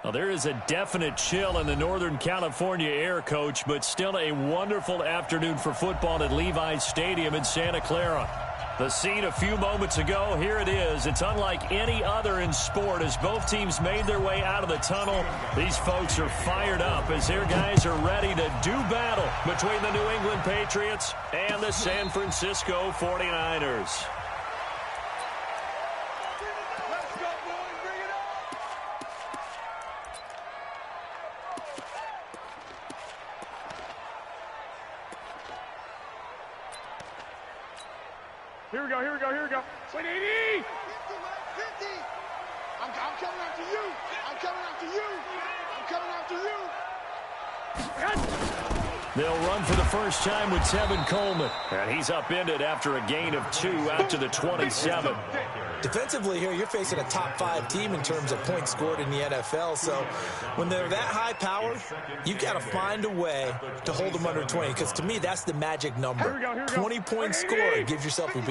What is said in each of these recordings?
Well, there is a definite chill in the Northern California air, Coach, but still a wonderful afternoon for football at Levi's Stadium in Santa Clara. The scene a few moments ago, here it is. It's unlike any other in sport as both teams made their way out of the tunnel. These folks are fired up as their guys are ready to do battle between the New England Patriots and the San Francisco 49ers. Here we go. Wait, 80! 50! I'm coming after you! I'm coming after you! They'll run for the first time with Tevin Coleman. And he's upended after a gain of 2 out to the 27. Defensively here, you're facing a top-5 team in terms of points scored in the NFL. So when they're that high power, you've got to find a way to hold them under 20. Because to me, that's the magic number. 20 points scored. You give yourself your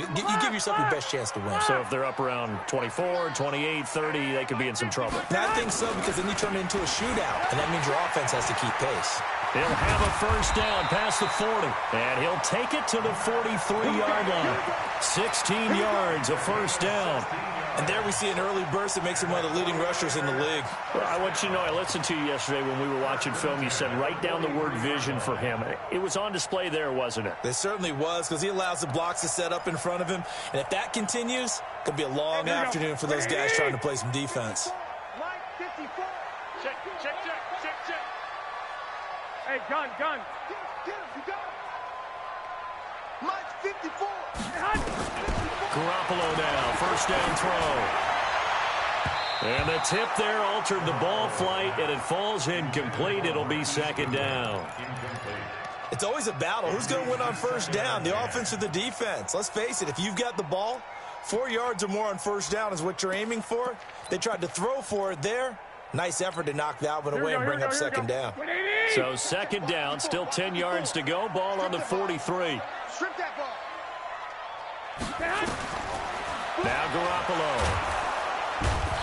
best chance to win. So if they're up around 24, 28, 30, they could be in some trouble. And I think so, because then you turn it into a shootout. And that means your offense has to keep pace. He'll have a first down past the 40. And he'll take it to the 43-yard line. 16 yards, a first down. And there we see an early burst that makes him one of the leading rushers in the league. Well, I want you to know, I listened to you yesterday when we were watching film. You said write down the word vision for him. It was on display there, wasn't it? It certainly was, because he allows the blocks to set up in front of him. And if that continues, it could be a long afternoon for those guys trying to play some defense. Mike 54. Check. Hey, gun. Get him, you got him. Mike 54. Garoppolo now, first down throw. And the tip there altered the ball flight, and it falls incomplete. It'll be second down. It's always a battle. Who's going to win on first down, the offense or the defense? Let's face it, if you've got the ball, 4 yards or more on first down is what you're aiming for. They tried to throw for it there. Nice effort to knock that one away and bring up second down. So second down, still 10 yards to go. Ball on the 43. Strip that ball. Now Garoppolo.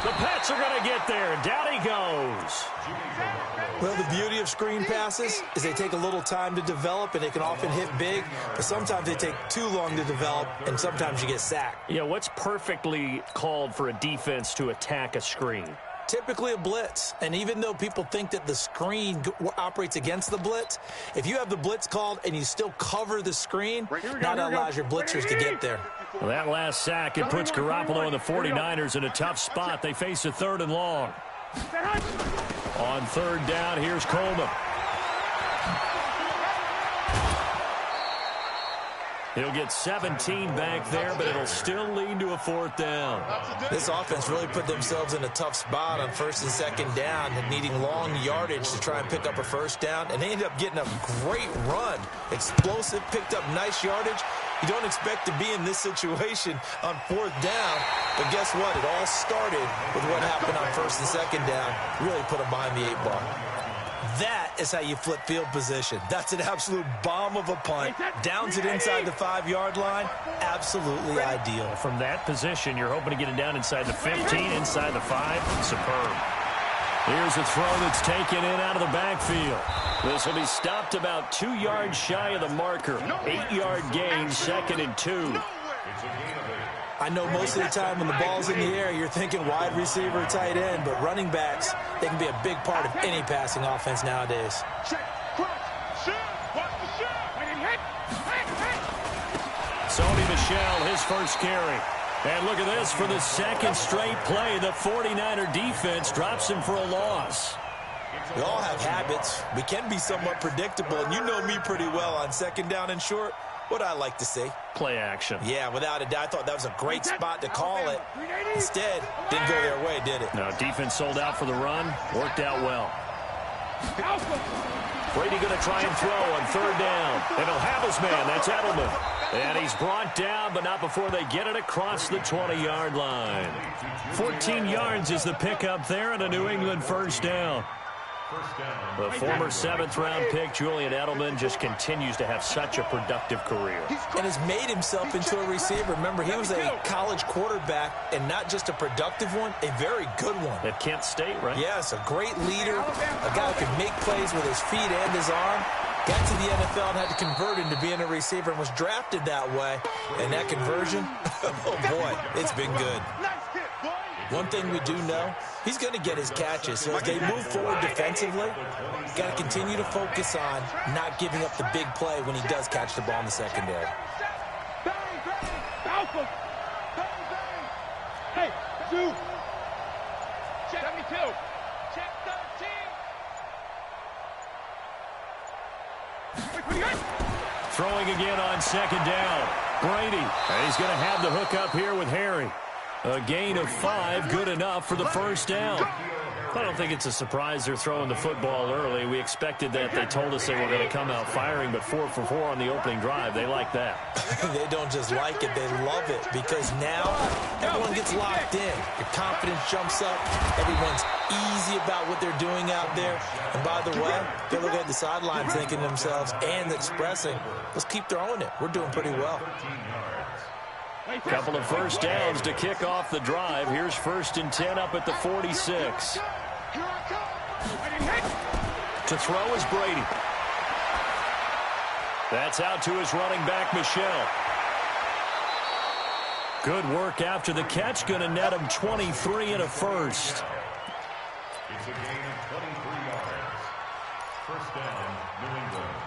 The Pats are going to get there. Down he goes. Well, the beauty of screen passes is they take a little time to develop, and they can often hit big, but sometimes they take too long to develop, and sometimes you get sacked. Yeah, what's perfectly called for a defense to attack a screen? Typically a blitz, and even though people think that the screen operates against the blitz, if you have the blitz called and you still cover the screen, that allows your blitzers to get there. Well, that last sack, it puts Garoppolo and the 49ers in a tough spot. They face a third and long. On third down, here's Coleman. He'll get 17 back there, but it'll still lead to a fourth down. This offense really put themselves in a tough spot on first and second down, needing long yardage to try and pick up a first down, and they ended up getting a great run. Explosive, picked up nice yardage. You don't expect to be in this situation on fourth down, but guess what? It all started with what happened on first and second down. Really put them behind the 8 ball. That is how you flip field position. That's an absolute bomb of a punt. Downs it inside the 5-yard line. Absolutely ideal. From that position, you're hoping to get it down inside the 15, inside the 5. Superb. Here's a throw that's taken in out of the backfield. This will be stopped about 2 yards shy of the marker. 8-yard gain, 2nd and 2. I know most of the time when the ball's in the air, you're thinking wide receiver, tight end, but running backs, they can be a big part of any passing offense nowadays. Sony Michel, his first carry. And look at this, for the second straight play, the 49er defense drops him for a loss. We all have habits. We can be somewhat predictable, and you know me pretty well on second down and short. What I like to see. Play action. Yeah, without a doubt. I thought that was a great spot to call it. Instead, didn't go their way, did it? No, defense sold out for the run. Worked out well. Brady going to try and throw on third down. And he'll have his man. That's Edelman. And he's brought down, but not before they get it across the 20-yard line. 14 yards is the pickup there and a New England first down. The former 7th-round pick, Julian Edelman, just continues to have such a productive career. And has made himself into a receiver. Remember, he was a college quarterback, and not just a productive one, a very good one. At Kent State, right? Yes, a great leader, a guy who can make plays with his feet and his arm. Got to the NFL and had to convert into being a receiver and was drafted that way. And that conversion, oh boy, it's been good. One thing we do know, he's going to get his catches. So as they move forward defensively, got to continue to focus on not giving up the big play when he does catch the ball in the secondary. Hey, 2. Check 72. Check 13. Throwing again on 2nd down. Brady, and he's going to have the hook up here with Harry. A gain of 5, good enough for the first down. I don't think it's a surprise they're throwing the football early. We expected that. They told us they were going to come out firing, but 4 for 4 on the opening drive. They like that. They don't just like it, they love it, because now everyone gets locked in. Your confidence jumps up. Everyone's easy about what they're doing out there. And by the way, they look at the sidelines thinking to themselves and expressing, let's keep throwing it. We're doing pretty well. Couple of first downs to kick off the drive. Here's 1st and 10 up at the 46. To throw is Brady. That's out to his running back, Michelle. Good work after the catch. Going to net him 23 and a first. It's a gain of 23 yards. First down, New England.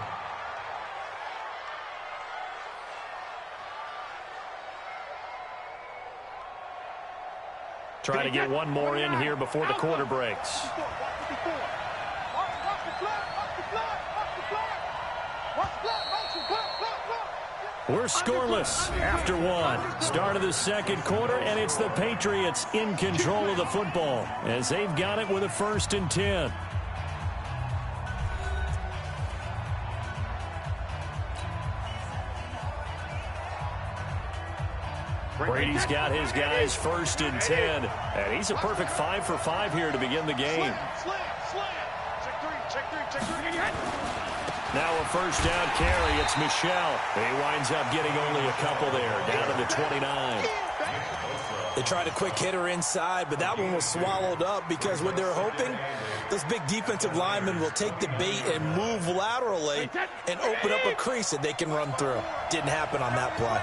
Trying to get one more in here before the quarter breaks. We're scoreless after 1. Start of the 2nd quarter, and it's the Patriots in control of the football as they've got it with a 1st and 10. Brady's got his guys 1st and 10, and he's a perfect 5 for 5 here to begin the game. Now a first down carry. It's Michelle. He winds up getting only a couple there, down to the 29. They tried a quick hitter inside, but that one was swallowed up because what they're hoping, those big defensive linemen will take the bait and move laterally and open up a crease that they can run through. Didn't happen on that play.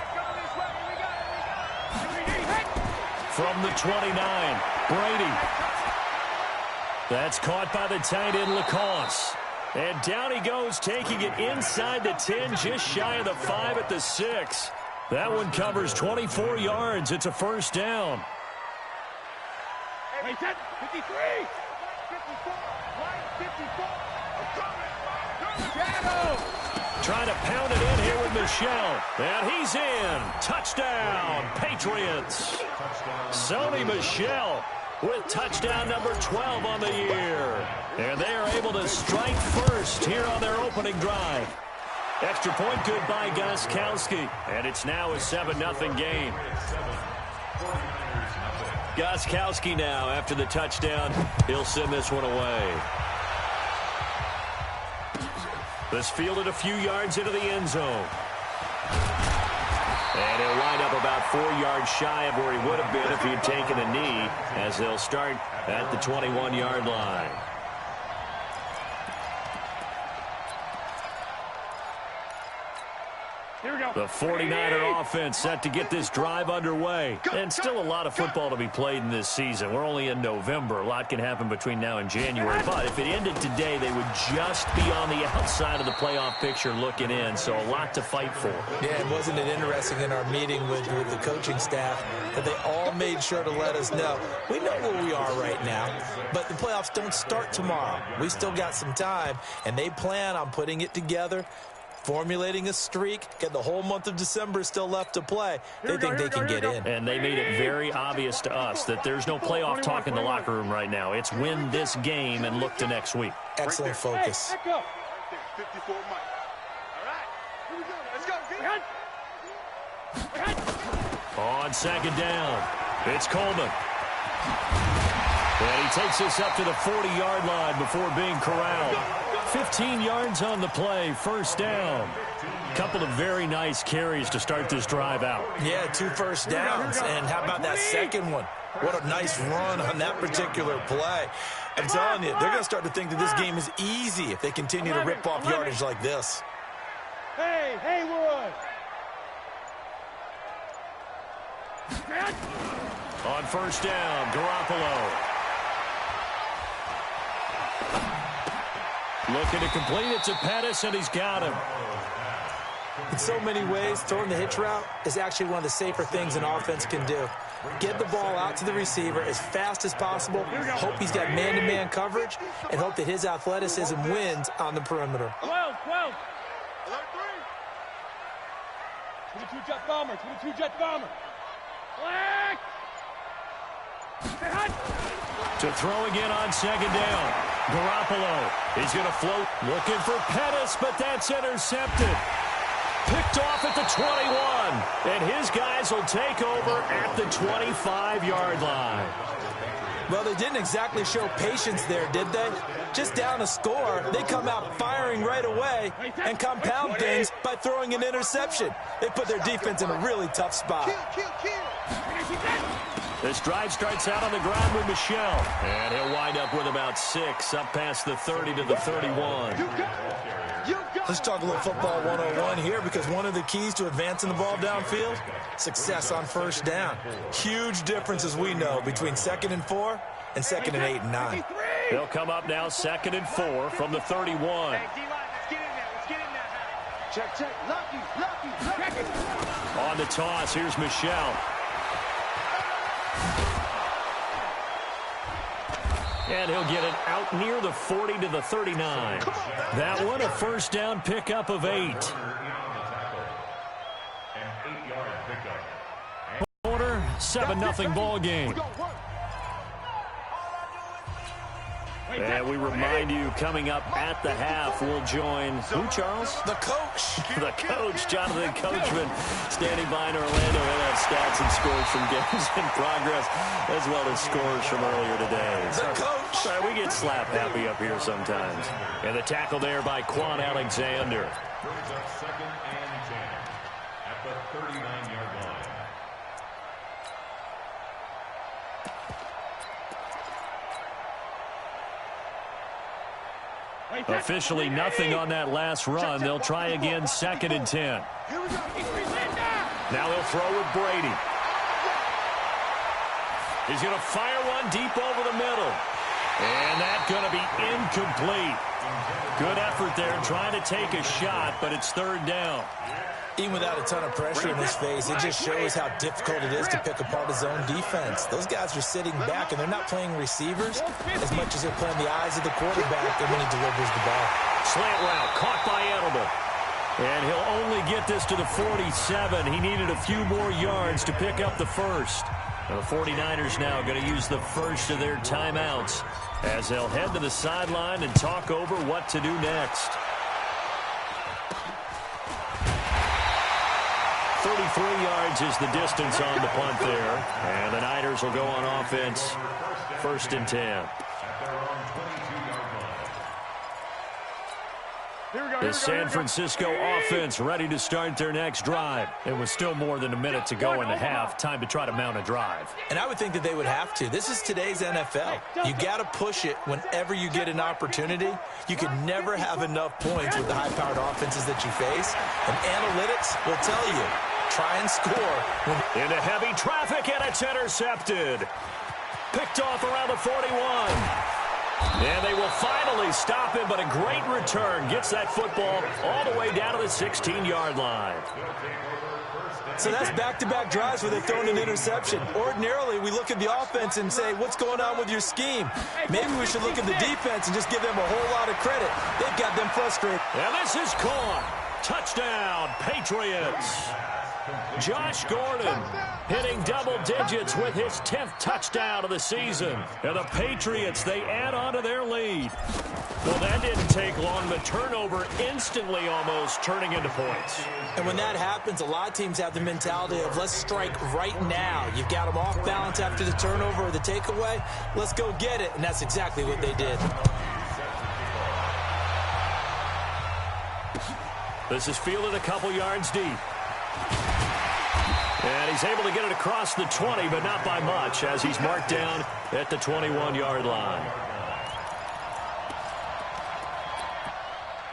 From the 29, Brady. That's caught by the tight end, Lacoste. And down he goes, taking it inside the 10, just shy of the 5 at the 6. That one covers 24 yards. It's a first down. 53. 54. 54. Trying to pound it in here with Michelle. And he's in. Touchdown, Patriots. Sony Michel with touchdown number 12 on the year. And they are able to strike first here on their opening drive. Extra point good by Gostkowski. And it's now a 7-0 game. Gostkowski now after the touchdown. He'll send this one away. This fielded a few yards into the end zone. And he'll wind up about 4 yards shy of where he would have been if he had taken a knee, as they'll start at the 21-yard line. Here we go. The 49er offense set to get this drive underway. And still a lot of football to be played in this season. We're only in November. A lot can happen between now and January. But if it ended today, they would just be on the outside of the playoff picture looking in. So a lot to fight for. Yeah, and wasn't it interesting in our meeting with the coaching staff that they all made sure to let us know, we know where we are right now, but the playoffs don't start tomorrow. We still got some time, and they plan on putting it together, formulating a streak, get the whole month of December still left to play. They think they can get in. And they made it very obvious to us that there's no playoff talk in the locker room right now. It's win this game and look to next week. Excellent focus. Hey, 54 Mike. All right. Here we go. Let's go. On second down, it's Coleman. And he takes us up to the 40-yard line before being corralled. 15 yards on the play, first down. Couple of very nice carries to start this drive out. Yeah, 2 first downs. And how about that second one? What a nice run on that particular play. I'm telling you, they're going to start to think that this game is easy if they continue to rip off yardage like this. Hey, Haywood! On first down, Garoppolo. Looking to complete it to Pettis, and he's got him. In so many ways, throwing the hitch route is actually one of the safer things an offense can do. Get the ball out to the receiver as fast as possible, hope he's got man-to-man coverage, and hope that his athleticism wins on the perimeter. 12. 22 jet bomber. Black! To throw again on second down. Garoppolo. He's going to float. Looking for Pettis, but that's intercepted. Picked off at the 21. And his guys will take over at the 25-yard line. Well, they didn't exactly show patience there, did they? Just down a score, they come out firing right away and compound things by throwing an interception. They put their defense in a really tough spot. This drive starts out on the ground with Michel. And he'll wind up with about 6, up past the 30 to the 31. Let's talk a little football 101 here, because one of the keys to advancing the ball downfield, success on first down. Huge difference, as we know, between 2nd and 4 and 2nd and 8 and 9. They'll come up now 2nd and 4 from the 31. Check. Lucky. On the toss, here's Michel. And he'll get it out near the 40 to the 39. That one, a first down pickup of 8. Quarter, 7-0 ball game. And we remind you, coming up at the half, we'll join who, Charles? The coach. The coach, Jonathan Coachman, standing by in Orlando. He'll have stats and scores from games in progress, as well as scores from earlier today. The coach. Sorry, we get slap happy up here sometimes. And the tackle there by Quan Alexander. Brings up 2nd and 10 at the 39-yard line. Officially nothing on that last run. They'll try again, 2nd and 10. Now he'll throw with Brady. He's going to fire one deep over the middle. And that's going to be incomplete. Good effort there, trying to take a shot, but it's 3rd down. Even without a ton of pressure in his face, it just shows how difficult it is to pick apart his own defense. Those guys are sitting back, and they're not playing receivers as much as they're playing the eyes of the quarterback when he delivers the ball. Slant route, caught by Edelman. And he'll only get this to the 47. He needed a few more yards to pick up the first. And the 49ers now going to use the first of their timeouts as they'll head to the sideline and talk over what to do next. 33 yards is the distance on the punt there. And the Niners will go on offense, 1st and 10. The San Francisco offense ready to start their next drive. It was still more than a minute to go in the half. Time to try to mount a drive. And I would think that they would have to. This is today's NFL. You got to push it whenever you get an opportunity. You can never have enough points with the high-powered offenses that you face. And analytics will tell you, try and score. Into heavy traffic, and it's intercepted. Picked off around the 41. And they will finally stop him, but a great return. Gets that football all the way down to the 16-yard line. So that's back-to-back drives where they've thrown an interception. Ordinarily, we look at the offense and say, what's going on with your scheme? Maybe we should look at the defense and just give them a whole lot of credit. They've got them frustrated. And this is caught. Touchdown, Patriots. Josh Gordon hitting double digits with his 10th touchdown of the season. And the Patriots, they add on to their lead. Well, that didn't take long. The turnover instantly almost turning into points. And when that happens, a lot of teams have the mentality of let's strike right now. You've got them off balance after the turnover or the takeaway. Let's go get it. And that's exactly what they did. This is fielded a couple yards deep. And he's able to get it across the 20, but not by much, as he's marked down at the 21-yard line.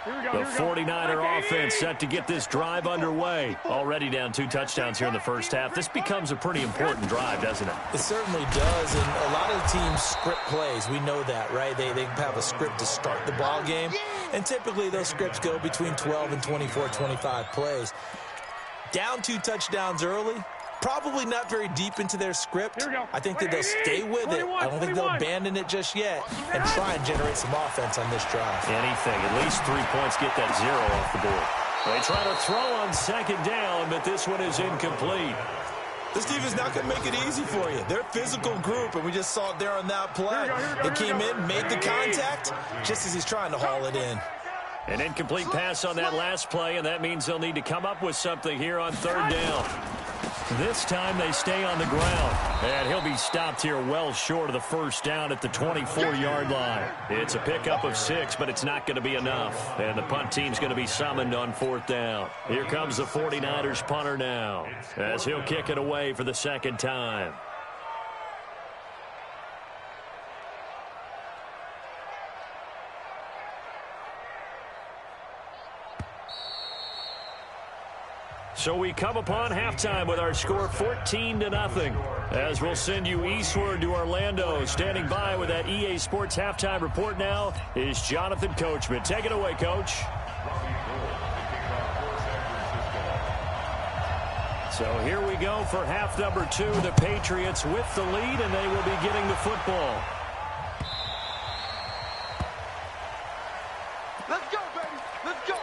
The 49er offense set to get this drive underway. Already down 2 touchdowns here in the first half. This becomes a pretty important drive, doesn't it? It certainly does, and a lot of the teams script plays. We know that, right? They have a script to start the ball game, and typically those scripts go between 12 and 24, 25 plays. Down 2 touchdowns early, probably not very deep into their script. I think that they'll stay with it. I don't think they'll abandon it just yet and try and generate some offense on this drive. Anything, at least 3 points, get that 0 off the board. They try to throw on second down, but this one is incomplete. This defense is not going to make it easy for you. They're a physical group, and we just saw it there on that play. They came in, made the contact, just as he's trying to haul it in. An incomplete pass on that last play, and that means they'll need to come up with something here on third down. This time they stay on the ground, and he'll be stopped here well short of the first down at the 24-yard line. It's a pickup of 6, but it's not going to be enough, and the punt team's going to be summoned on fourth down. Here comes the 49ers punter now, as he'll kick it away for the second time. So we come upon halftime with our score 14-0. As we'll send you eastward to Orlando. Standing by with that EA Sports halftime report now is Jonathan Coachman. Take it away, Coach. So here we go for half number 2. The Patriots with the lead, and they will be getting the football. Let's go, baby. Let's go.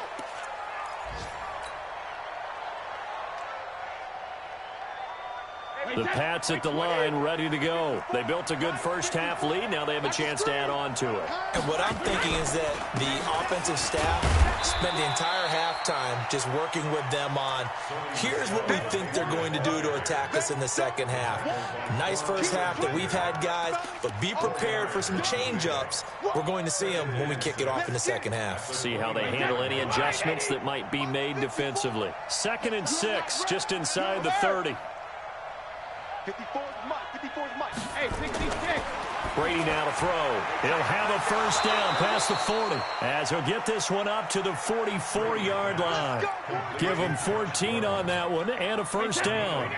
The Pats at the line, ready to go. They built a good first-half lead. Now they have a chance to add on to it. And what I'm thinking is that the offensive staff spent the entire halftime just working with them on, here's what we think they're going to do to attack us in the second half. Nice first half that we've had, guys, but be prepared for some change-ups. We're going to see them when we kick it off in the second half. See how they handle any adjustments that might be made defensively. 2nd and 6, just inside the 30. 54 is Mike. 54 is Mike. Hey, 66. Brady now to throw. He'll have a first down past the 40 as he'll get this one up to the 44-yard line. Give him 14 on that one and a first down.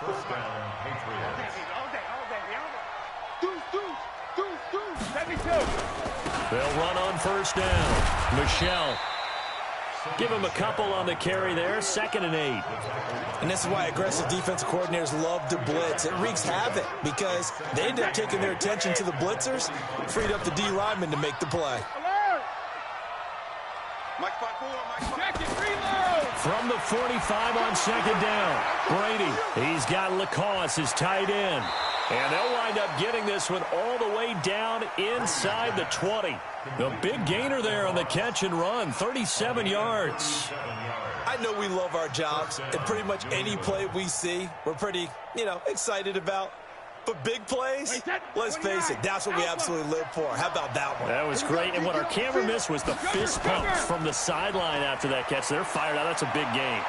First down, Patriots. Deuce. 72. They'll run on first down. Michelle. Give him a couple on the carry there. 2nd and 8. And this is why aggressive defensive coordinators love to blitz. It wreaks havoc because they end up taking their attention to the blitzers, freed up the D lineman to make the play. Mike 5-4. Mike 5. From the 45 on second down. Brady, he's got Lacoste, his tight end. And they'll wind up getting this one all the way down inside the 20. The big gainer there on the catch and run, 37 yards. I know we love our jobs, and pretty much any play we see, we're pretty, excited about. But big plays, let's face it, that's what we absolutely live for. How about that one? That was great, and what our camera missed was the fist pumps from the sideline after that catch. They're fired out. That's a big gain.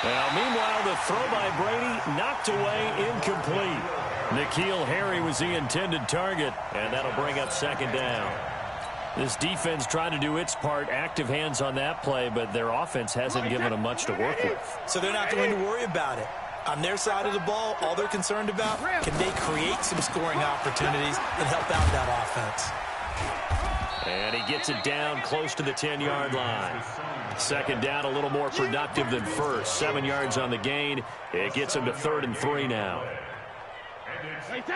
Now, meanwhile, the throw by Brady knocked away, incomplete. N'Keal Harry was the intended target, and that'll bring up second down. This defense tried to do its part, active hands on that play, but their offense hasn't given them much to work with. So they're not going to worry about it. On their side of the ball, all they're concerned about, can they create some scoring opportunities and help out that offense? And he gets it down close to the 10-yard line. Second down, a little more productive than first. 7 yards on the gain. It gets him to 3rd and 3 now. Check Mike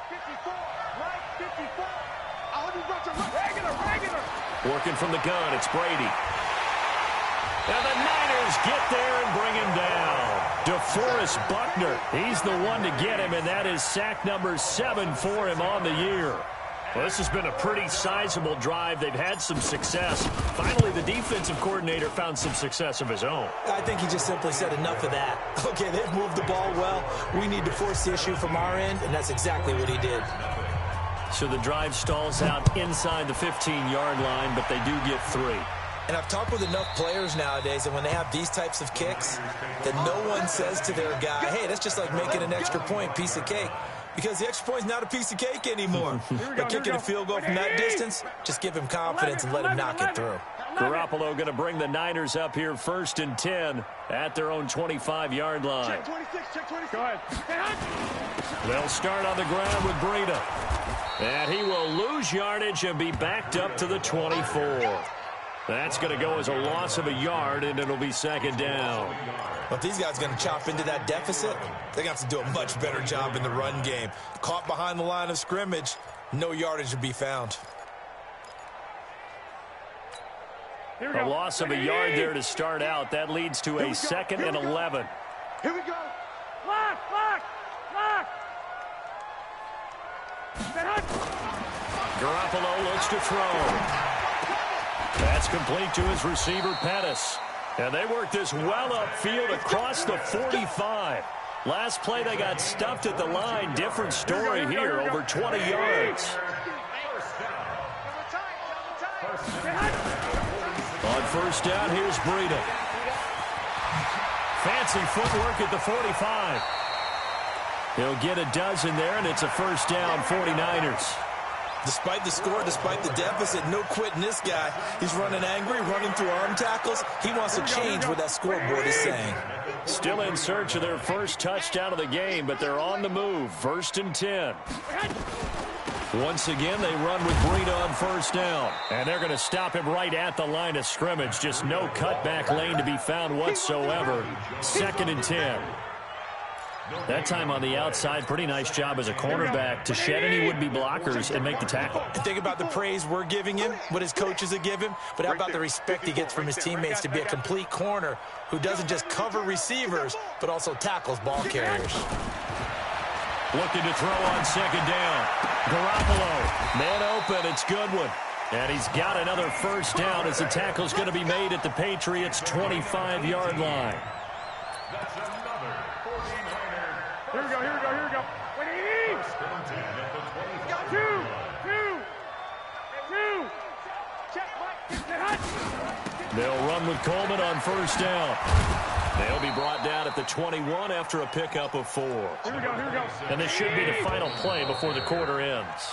54. Mike 54. I hope you brought your regular. Working from the gun, it's Brady. And the Niners get there and bring him down. DeForest Buckner, he's the one to get him, and that is sack number 7 for him on the year. Well, this has been a pretty sizable drive. They've had some success. Finally, the defensive coordinator found some success of his own. I think he just simply said enough of that. Okay, they've moved the ball well. We need to force the issue from our end, and that's exactly what he did. So the drive stalls out inside the 15-yard line, but they do get 3. And I've talked with enough players nowadays, and when they have these types of kicks, that no one says to their guy, hey, that's just like making an extra point, piece of cake. Because the extra point is not a piece of cake anymore. By kicking a field goal from that distance, just give him confidence and let him knock it through. Garoppolo going to bring the Niners up here 1st and 10 at their own 25-yard line. Check 26, check 26. Go ahead. They'll start on the ground with Breida. And he will lose yardage and be backed up to the 24. That's going to go as a loss of a yard, and it'll be 2nd down. Well, if these guys are going to chop into that deficit, they're going to have to do a much better job in the run game. Caught behind the line of scrimmage, no yardage to be found. A loss of a yard there to start out. That leads to a 2nd and 11. Here we go. Lock, lock, lock. Garoppolo looks to throw. That's complete to his receiver, Pettis. And they work this well upfield across the 45. Last play, they got stuffed at the line. Different story here, over 20 yards. On 1st down, here's Breida. Fancy footwork at the 45. He'll get a dozen there, and it's a 1st down, 49ers. Despite the score, despite the deficit, no quitting this guy. He's running angry, running through arm tackles. He wants to change what that scoreboard is saying. Still in search of their first touchdown of the game, but they're on the move. 1st and 10. Once again, they run with Breida on 1st down. And they're going to stop him right at the line of scrimmage. Just no cutback lane to be found whatsoever. 2nd and 10. That time on the outside, pretty nice job as a cornerback to shed any would-be blockers and make the tackle. And think about the praise we're giving him, what his coaches have given him, but how about the respect he gets from his teammates to be a complete corner who doesn't just cover receivers, but also tackles ball carriers. Looking to throw on 2nd down. Garoppolo, man open, it's Goodwin. And he's got another 1st down as the tackle's going to be made at the Patriots' 25-yard line. Here we go, here we go, here we go. 2. They'll run with Coleman on 1st down. They'll be brought down at the 21 after a pickup of 4. Here we go, here we go. And this should be the final play before the quarter ends.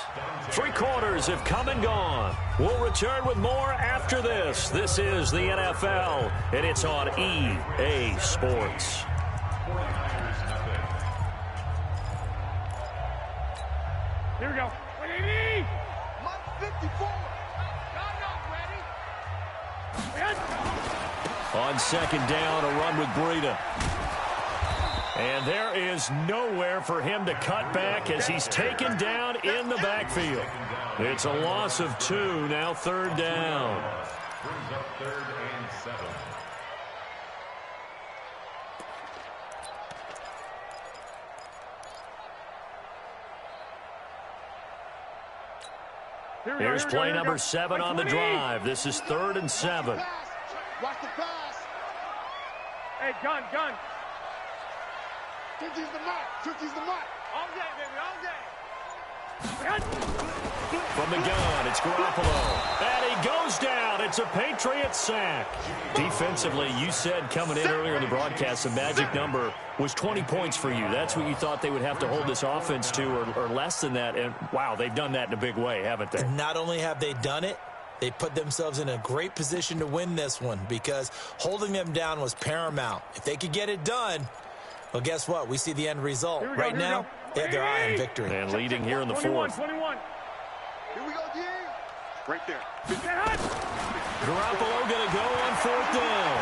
3 quarters have come and gone. We'll return with more after this. This is the NFL, and it's on EA Sports. Here we go. 180. 54. On 2nd down, a run with Breida. And there is nowhere for him to cut back as he's taken down in the backfield. It's a loss of 2, now 3rd down. Brings up 3rd and 7. Here's play number 7 on the drive. This is 3rd and 7. Watch the pass. Hey, gun. 50's the mark. 50's the mark. All day, baby, all day. From the gun, it's Garoppolo. And he goes down. It's a Patriot sack. Defensively, you said coming in earlier in the broadcast, the magic number was 20 points for you. That's what you thought they would have to hold this offense to, or less than that. And, wow, they've done that in a big way, haven't they? And not only have they done it, they put themselves in a great position to win this one because holding them down was paramount. If they could get it done, well, guess what? We see the end result. Right now, they have their eye on victory. And leading here in the 4th. 21. Here we go, D. Right there. Garoppolo going to go on 4th down.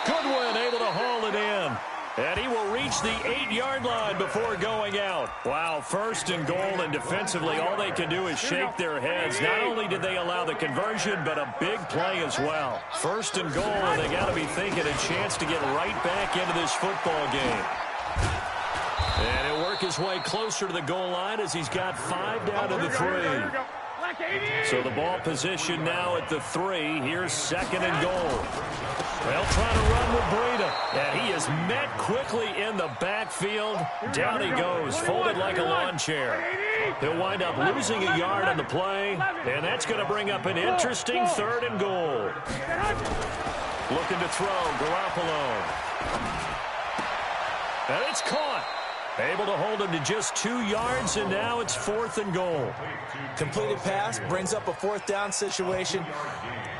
Goodwin able to haul it in. And he will reach the 8-yard line before going out. Wow, first and goal, and defensively all they can do is shake their heads. Not only did they allow the conversion, but a big play as well. First and goal, and they got to be thinking a chance to get right back into this football game. And he'll work his way closer to the goal line as he's got 5 down to the 3. So the ball position now at the 3. Here's second and goal. They'll try to run with Breida. And he is met quickly in the backfield. Down he goes, folded like a lawn chair. He'll wind up losing a yard on the play. And that's going to bring up an interesting third and goal. Looking to throw, Garoppolo. And it's caught. Able to hold him to just 2 yards, and now it's 4th and goal. Completed pass brings up a 4th down situation.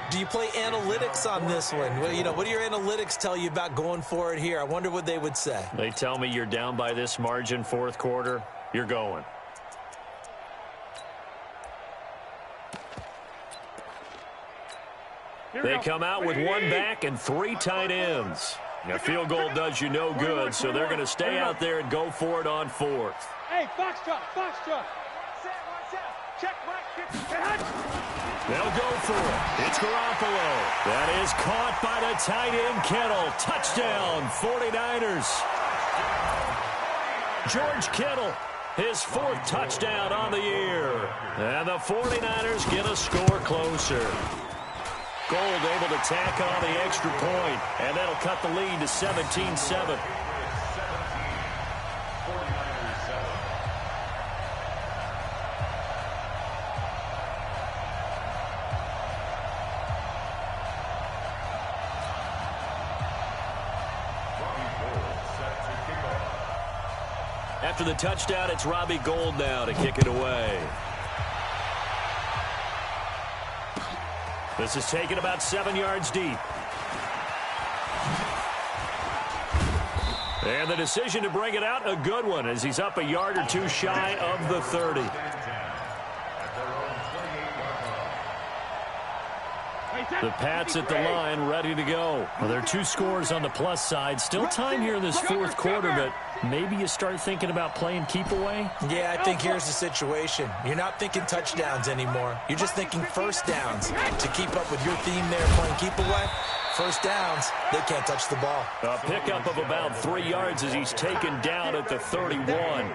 Do you play analytics on this one? Well, you know, what do your analytics tell you about going for it here? I wonder what they would say. They tell me you're down by this margin, 4th quarter, you're going. They come out with 1 back and 3 tight ends. A field goal does you no good, so they're going to stay out there and go for it on 4th. Hey, Foxtrot. Check, they'll go for it. It's Garoppolo. That is caught by the tight end, Kittle. Touchdown, 49ers. George Kittle, his 4th touchdown on the year. And the 49ers get a score closer. Gold able to tack on the extra point, and that'll cut the lead to 17-7. After the touchdown, it's Robbie Gould now to kick it away. This is taken about 7 yards deep. And the decision to bring it out, a good one, as he's up a yard or 2 shy of the 30. The Pats at the line, ready to go. Well, there are 2 scores on the plus side. Still time here in this 4th quarter, but maybe you start thinking about playing keep away? Yeah, I think here's the situation. You're not thinking touchdowns anymore. You're just thinking first downs. To keep up with your theme there, playing keep away, first downs, they can't touch the ball. A pickup of about 3 yards as he's taken down at the 31.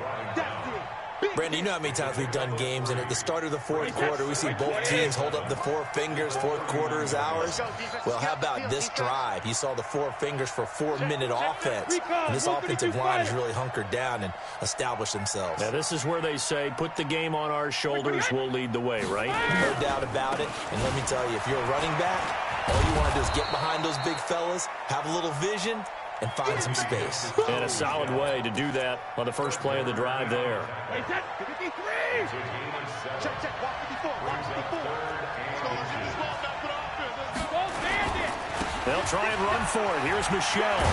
Brandon, you know how many times we've done games, and at the start of the 4th quarter, we see both teams hold up the 4 fingers, 4th quarter is ours. Well, how about this drive? You saw the 4 fingers for 4-minute offense. And this offensive line has really hunkered down and established themselves. Now, this is where they say, put the game on our shoulders, we'll lead the way, right? No doubt about it. And let me tell you, if you're a running back, all you want to do is get behind those big fellas, have a little vision, and find some space. And a solid way to do that on the first play of the drive there. They'll try and run for it. Here's Michelle.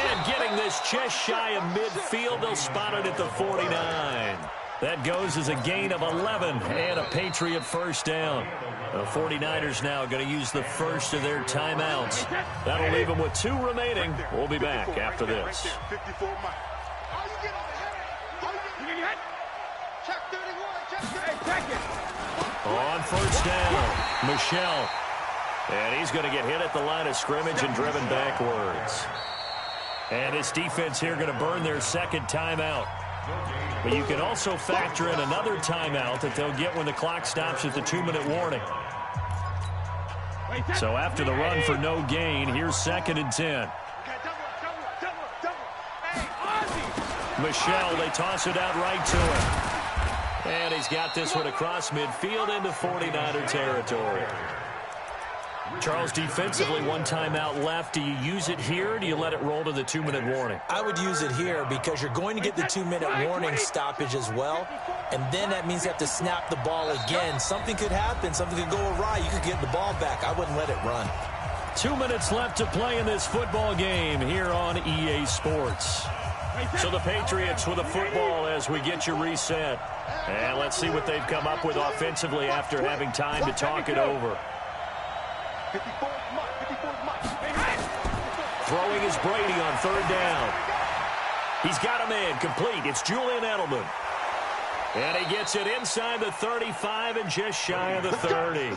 And getting this just shy of midfield, they'll spot it at the 49. That goes as a gain of 11 and a Patriot first down. The 49ers now going to use the first of their timeouts. That'll leave them with 2 remaining. We'll be back after this. On first down, Michelle. And he's going to get hit at the line of scrimmage and driven backwards. And his defense here going to burn their second timeout. But you can also factor in another timeout that they'll get when the clock stops at the 2-minute warning. So after the run for no gain, here's 2nd and 10. Michelle, they toss it out right to him. And he's got this one across midfield into 49er territory. Charles, defensively, 1 timeout left. Do you use it here, or do you let it roll to the 2-minute warning? I would use it here because you're going to get the 2-minute warning stoppage as well, and then that means you have to snap the ball again. Something could happen. Something could go awry. You could get the ball back. I wouldn't let it run. 2 minutes left to play in this football game here on EA Sports. So the Patriots with a football as we get you reset. And let's see what they've come up with offensively after having time to talk it over. Throwing is Brady on third down. He's got a man complete. It's Julian Edelman. And he gets it inside the 35 and just shy of the 30.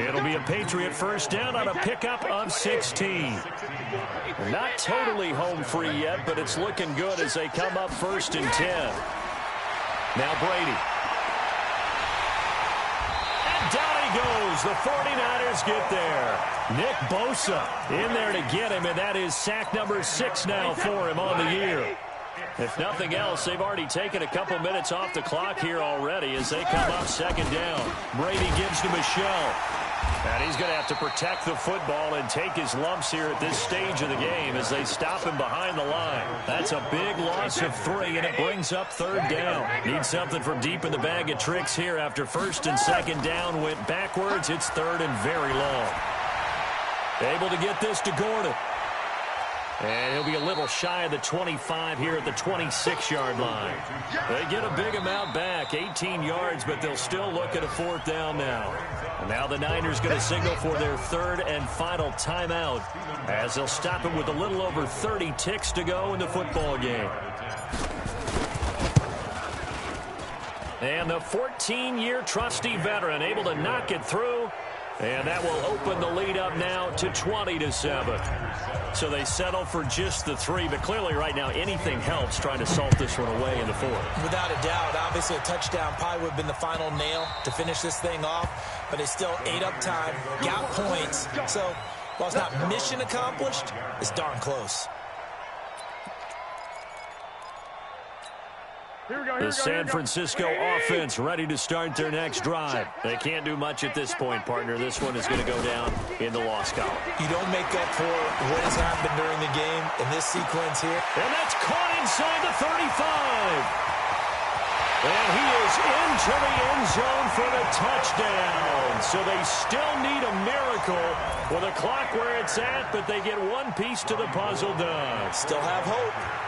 It'll be a Patriot first down on a pickup of 16. Not totally home free yet, but it's looking good as they come up 1st and 10. Now Brady. And down he goes. The 49ers get there. Nick Bosa in there to get him, and that is sack number 6 now for him on the year. If nothing else, they've already taken a couple minutes off the clock here already as they come up 2nd down. Brady gives to Michel. And he's going to have to protect the football and take his lumps here at this stage of the game as they stop him behind the line. That's a big loss of 3, and it brings up 3rd down. Need something from deep in the bag of tricks here after 1st and 2nd down went backwards. It's 3rd and very long. Able to get this to Gordon. And he'll be a little shy of the 25 here at the 26-yard line. They get a big amount back, 18 yards, but they'll still look at a 4th down now. And now the Niners going to signal for their 3rd and final timeout as they'll stop him with a little over 30 ticks to go in the football game. And the 14-year trusty veteran able to knock it through. And that will open the lead up now to 20-7. So they settle for just the 3, but clearly right now anything helps trying to salt this one away in the 4th. Without a doubt, obviously a touchdown probably would have been the final nail to finish this thing off, but it's still ate up time, got points. So while it's not mission accomplished, it's darn close. The San Francisco offense ready to start their next drive. They can't do much at this point, partner. This one is going to go down in the loss column. You don't make up for what has happened during the game in this sequence here. And that's caught inside the 35. And he is into the end zone for the touchdown. So they still need a miracle with a clock where it's at, but they get one piece to the puzzle done. Still have hope.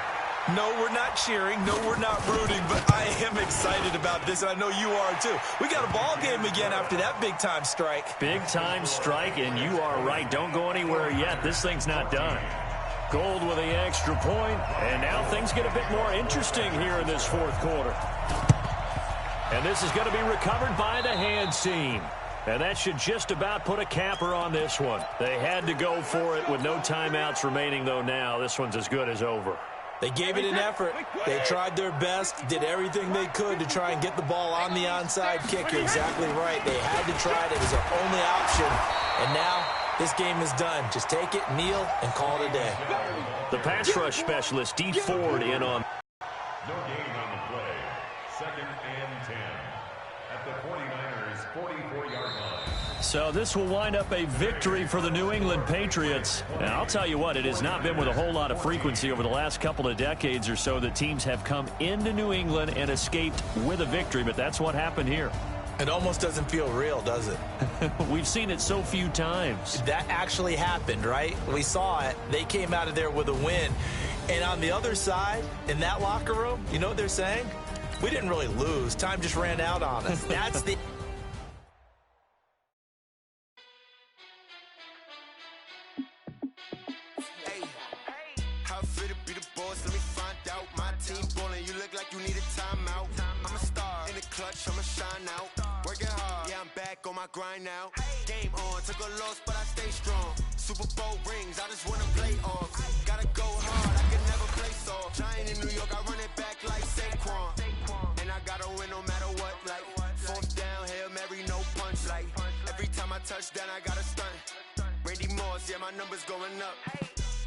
No, we're not cheering. No, we're not rooting, but I am excited about this, and I know you are too. We got a ball game again after that big-time strike. Big-time strike, and you are right. Don't go anywhere yet. This thing's not done. Gold with the extra point, and now things get a bit more interesting here in this 4th quarter. And this is going to be recovered by the hands team. And that should just about put a capper on this one. They had to go for it with no timeouts remaining, though now. This one's as good as over. They gave it an effort. They tried their best, did everything they could to try and get the ball on the onside kick. You're exactly right. They had to try it. It was their only option. And now this game is done. Just take it, kneel, and call it a day. The pass rush specialist, D. Ford, in on. No gain on the play. 2nd and 10 at the 49ers' 44-yard line. So this will wind up a victory for the New England Patriots. And I'll tell you what, it has not been with a whole lot of frequency over the last couple of decades or so that teams have come into New England and escaped with a victory, but that's what happened here. It almost doesn't feel real, does it? We've seen it so few times. That actually happened, right? We saw it. They came out of there with a win. And on the other side, in that locker room, you know what they're saying? We didn't really lose. Time just ran out on us. That's the... I'ma shine out, working hard, yeah, I'm back on my grind now. Game on, took a loss, but I stay strong. Super Bowl rings, I just wanna play off. Gotta go hard, I can never play soft. Giant in New York, I run it back like Saquon. And I gotta win no matter what, like 4th down, Hail Mary, no punch. Like every time I touch down, I gotta stunt. Randy Moss, yeah, my numbers going up.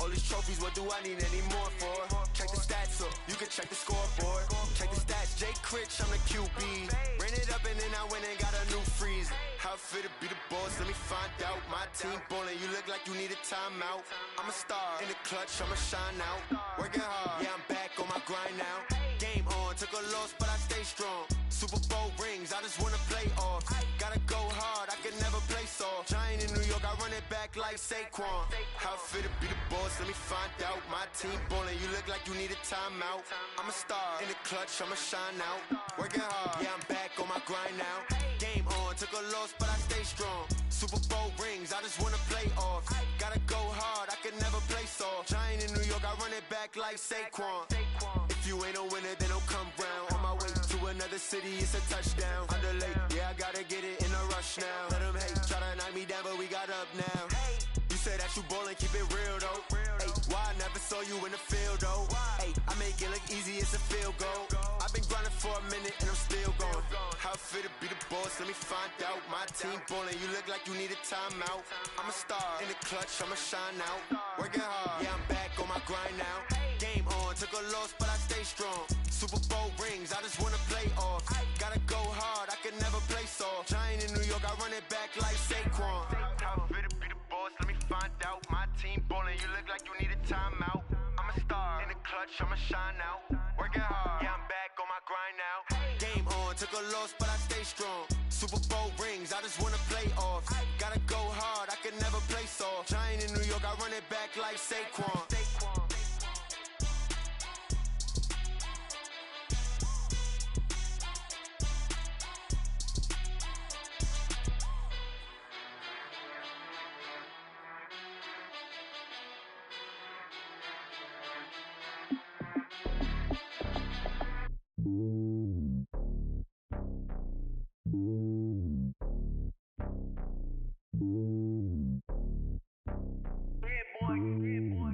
All these trophies, what do I need any more for? Check the stats up, you can check the scoreboard. Check the stats, Jay Critch, I'm the QB. Ran it up and then I went and got a new freeze. How it feel to be the boss, let me find out. My team ballin', you look like you need a timeout. I'm a star, in the clutch, I'ma shine out. Working hard, yeah, I'm back on my grind now. Game on, took a loss, but I stay strong. Super Bowl rings, I just wanna play off. Gotta go hard, I can never play soft. Giant in New York, I run it back like Saquon. How it feel to be the boss, let me find out. My team ballin', you look like you need a timeout. I'm a star, in the clutch, I'ma shine out. Working hard, yeah, I'm back on my grind now. Game on, took a loss, loss, but I stay strong. Super Bowl rings, I just wanna play off. Gotta go hard, I can never play soft. Giant in New York, I run it back like Saquon. If you ain't a winner, then don't come round. On my way to another city, it's a touchdown. Underlay, yeah, I gotta get it in a rush now. Let them hate, try to knock me down, but we got up now. You say that you ballin', keep it real though. Hey, why I never saw you in the field though? Hey, I make it look easy, it's a field goal. I've been grinding for a minute and I'm still going. How fit to be the boss, let me find out. My team ballin', you look like you need a timeout. I'm a star, in the clutch, I'ma shine out. Working hard, yeah, I'm back on my grind now. Game on, took a loss, but I stay strong. Super Bowl rings, I just wanna play off. Gotta go hard, I can never play soft. Giant in New York, I run it back like Saquon. How fit to be the boss, let me find out. My team ballin', you look like you need a timeout. I'm a star, in the clutch, I'ma shine out. Working hard, yeah, I'm back on my grind now. Game on, took a loss, but I stay strong. Super Bowl rings, I just wanna play off. Gotta go hard, I can never play soft. Giant in New York, I run it back like Saquon.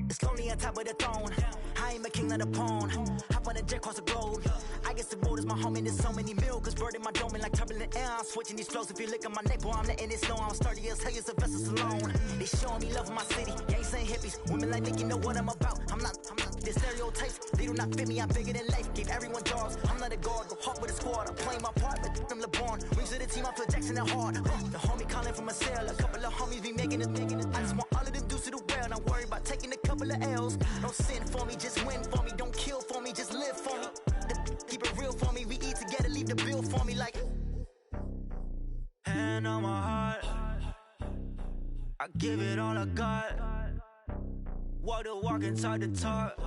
It's lonely on top of the throne. I ain't a king of the pawn. Hop on a jet across the globe. I guess the road is my home and there's so many milkers burning my dome like turbulent air. I'm switching these flows. If you look at my neck, boy, I'm letting it slow. I'm sturdy as hell, it's a vessel alone. They showing me love in my city. Gangs ain't hippies. Women like Nick, you know what I'm about. I'm not the stereotypes. They do not fit me. I'm bigger than life. Give everyone jobs. I'm not a guard. Go hard with a squad. I'm playing my part, but I'm LeBron. Wings of the team, I feel Jackson and hard. The homie calling from a cell. A couple of homies be making it. I just want all of them dudes to the well. Not worry about taking a couple of L's. Don't sin for me, just win for me. Don't kill for me, just live for me. Keep it real for me. We eat together, leave the bill for me like. Hand on my heart, I give it all I got. Walk the walk and talk the talk.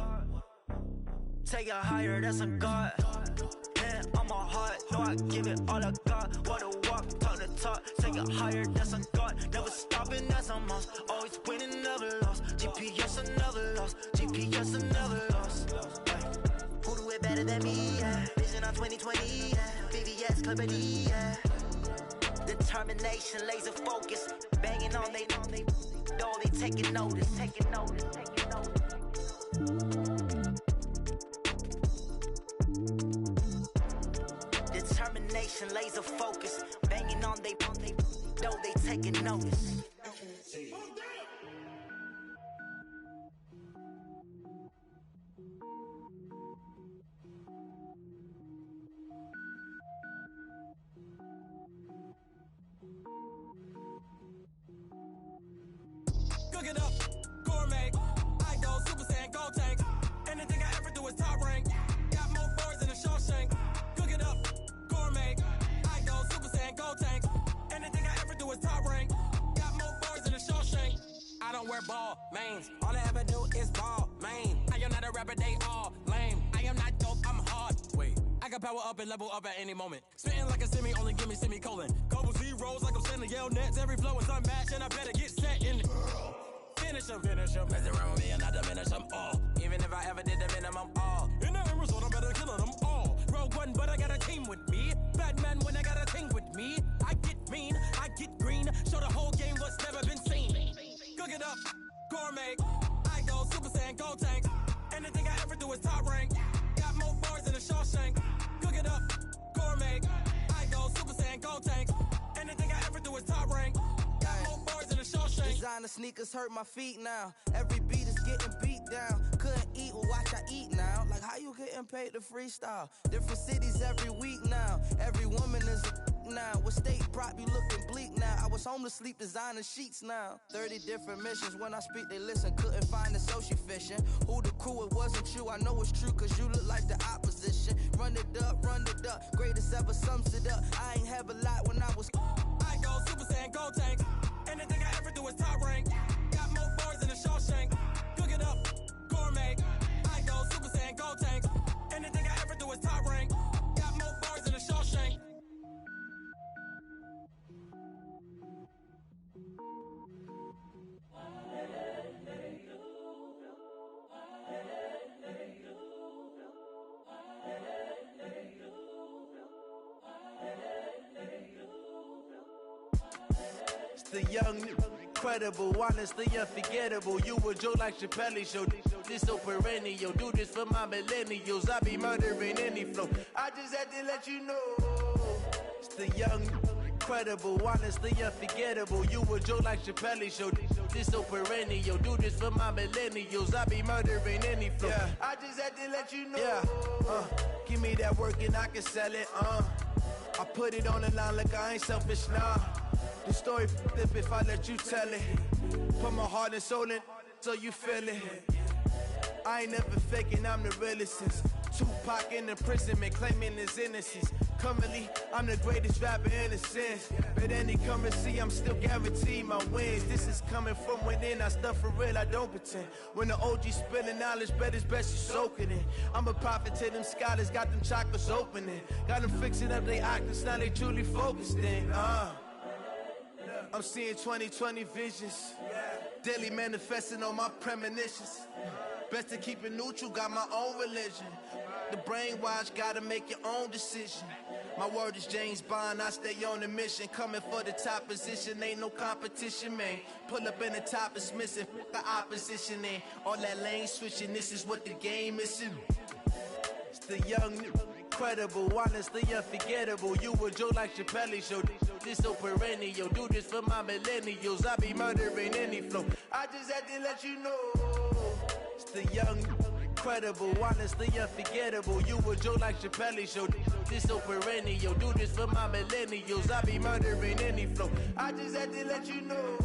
Take it higher, that's a God. Hand on my heart, no, I give it all I got. Walk the walk, talk the talk. Take it higher, that's a God. Never stopping, that's a must. Always winning, never lost. GPS, I never lost. GPS, I never lost. Who do it better than me? Yeah. Vision on 2020. Yeah. VVS, Clarity. Yeah. Determination, laser focus. Banging on they door, they taking notice. Taking notice. Taking notice. Determination, laser focus. Banging on they door, they taking notice. Cook it up, gourmet. I go Super Saiyan, gold tank. Anything I ever do is top rank. Got more boards than a Shawshank. Cook it up, gourmet. I go Super Saiyan, gold tank. Anything I ever do is top rank. Got more boards than a Shawshank. I don't wear ball mains. All I ever do is ball main. I am not a rapper, they all lame. I am not dope, I'm hard. Wait, I can power up and level up at any moment. Spitting like a semi, only give me semicolon. Couple zeros like I'm sending yell nets. Every flow is unmatched and I better get set in. Finish them. Mess around with me and I diminish them all. Even if I ever did the minimum all. In that result, I'm better killing them all. Rogue One, but I got a team with me. Batman when I got a thing with me. I get mean, I get green. Show the whole game what's never been seen. Cook it up, gourmet. I go Super Saiyan, gold tank. Anything I ever do is top rank. Got more bars than a Shawshank. Cook it up, gourmet. I go Super Saiyan, gold tank. Anything I ever do is top rank. Got more bars than a Shawshank. Designer sneakers hurt my feet now. Every beat is getting beat down. Couldn't eat, well watch I eat now. Like how you getting paid to freestyle? Different cities every week now. Every woman is a now. With state prop you looking bleak now. I was home to sleep designer sheets now. 30 different missions. When I speak they listen. Couldn't find it so she fishing. Who the crew, it wasn't you. I know it's true cause you look like the opposition. Run it up. Greatest ever sums it up. I ain't have a lot when I was. I go Super Saiyan, gold tank. Anything I ever do is top rank. Got more bars than a Shawshank. Cook it up, gourmet. I go Super Saiyan, gold tank. Anything I ever do is top rank. Got more bars than a Shawshank. The young, incredible, honestly unforgettable. You a Joe like Chappelle show. This so perennial. Do this for my millennials. I be murdering any flow. I just had to let you know. It's the young, incredible, honestly unforgettable. You a Joe like Chappelle show. This so perennial. Do this for my millennials. I be murdering any flow. Yeah. I just had to let you know. Yeah. Give me that work and I can sell it. I put it on the line like I ain't selfish, nah. The story flip if I let you tell it. Put my heart and soul in so you feel it. I ain't never faking, I'm the realest since Tupac in imprisonment, claiming his innocence. Currently, I'm the greatest rapper in a sense. But any currency, I'm still guaranteed my wins. This is coming from within, I stuff for real, I don't pretend. When the OG spilling knowledge, bet it's best you soak it in. I'm a prophet to them scholars, got them chakras opening. Got them fixing up they octaves, now they truly focused in. I'm seeing 2020 visions. Daily manifesting on my premonitions. Best to keep it neutral, got my own religion. The brainwash, gotta make your own decision. My word is James Bond, I stay on the mission. Coming for the top position, ain't no competition, man. Pull up in the top, it's missing, the opposition in. All that lane switching, this is what the game is in. It's the young, incredible, honestly unforgettable. You a Joe like Chappelle show. This so perennial. Do this for my millennials. I be murdering any flow. I just had to let you know. It's the young, incredible, honestly unforgettable. You a Joe like Chappelle show. This so perennial. Do this for my millennials. I be murdering any flow. I just had to let you know.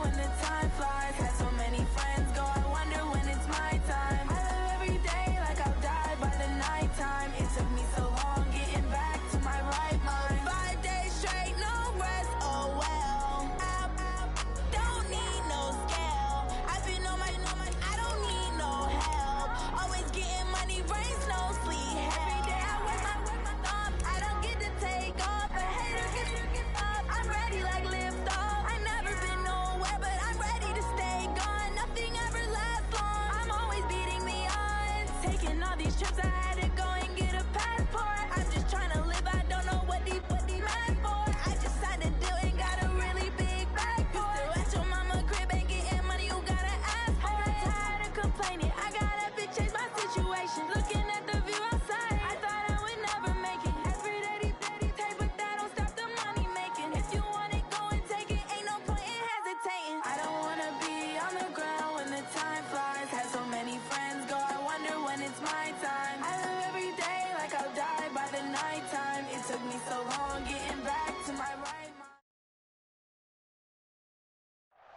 When the time flies, had so many friends go, I wonder when it's my time. I live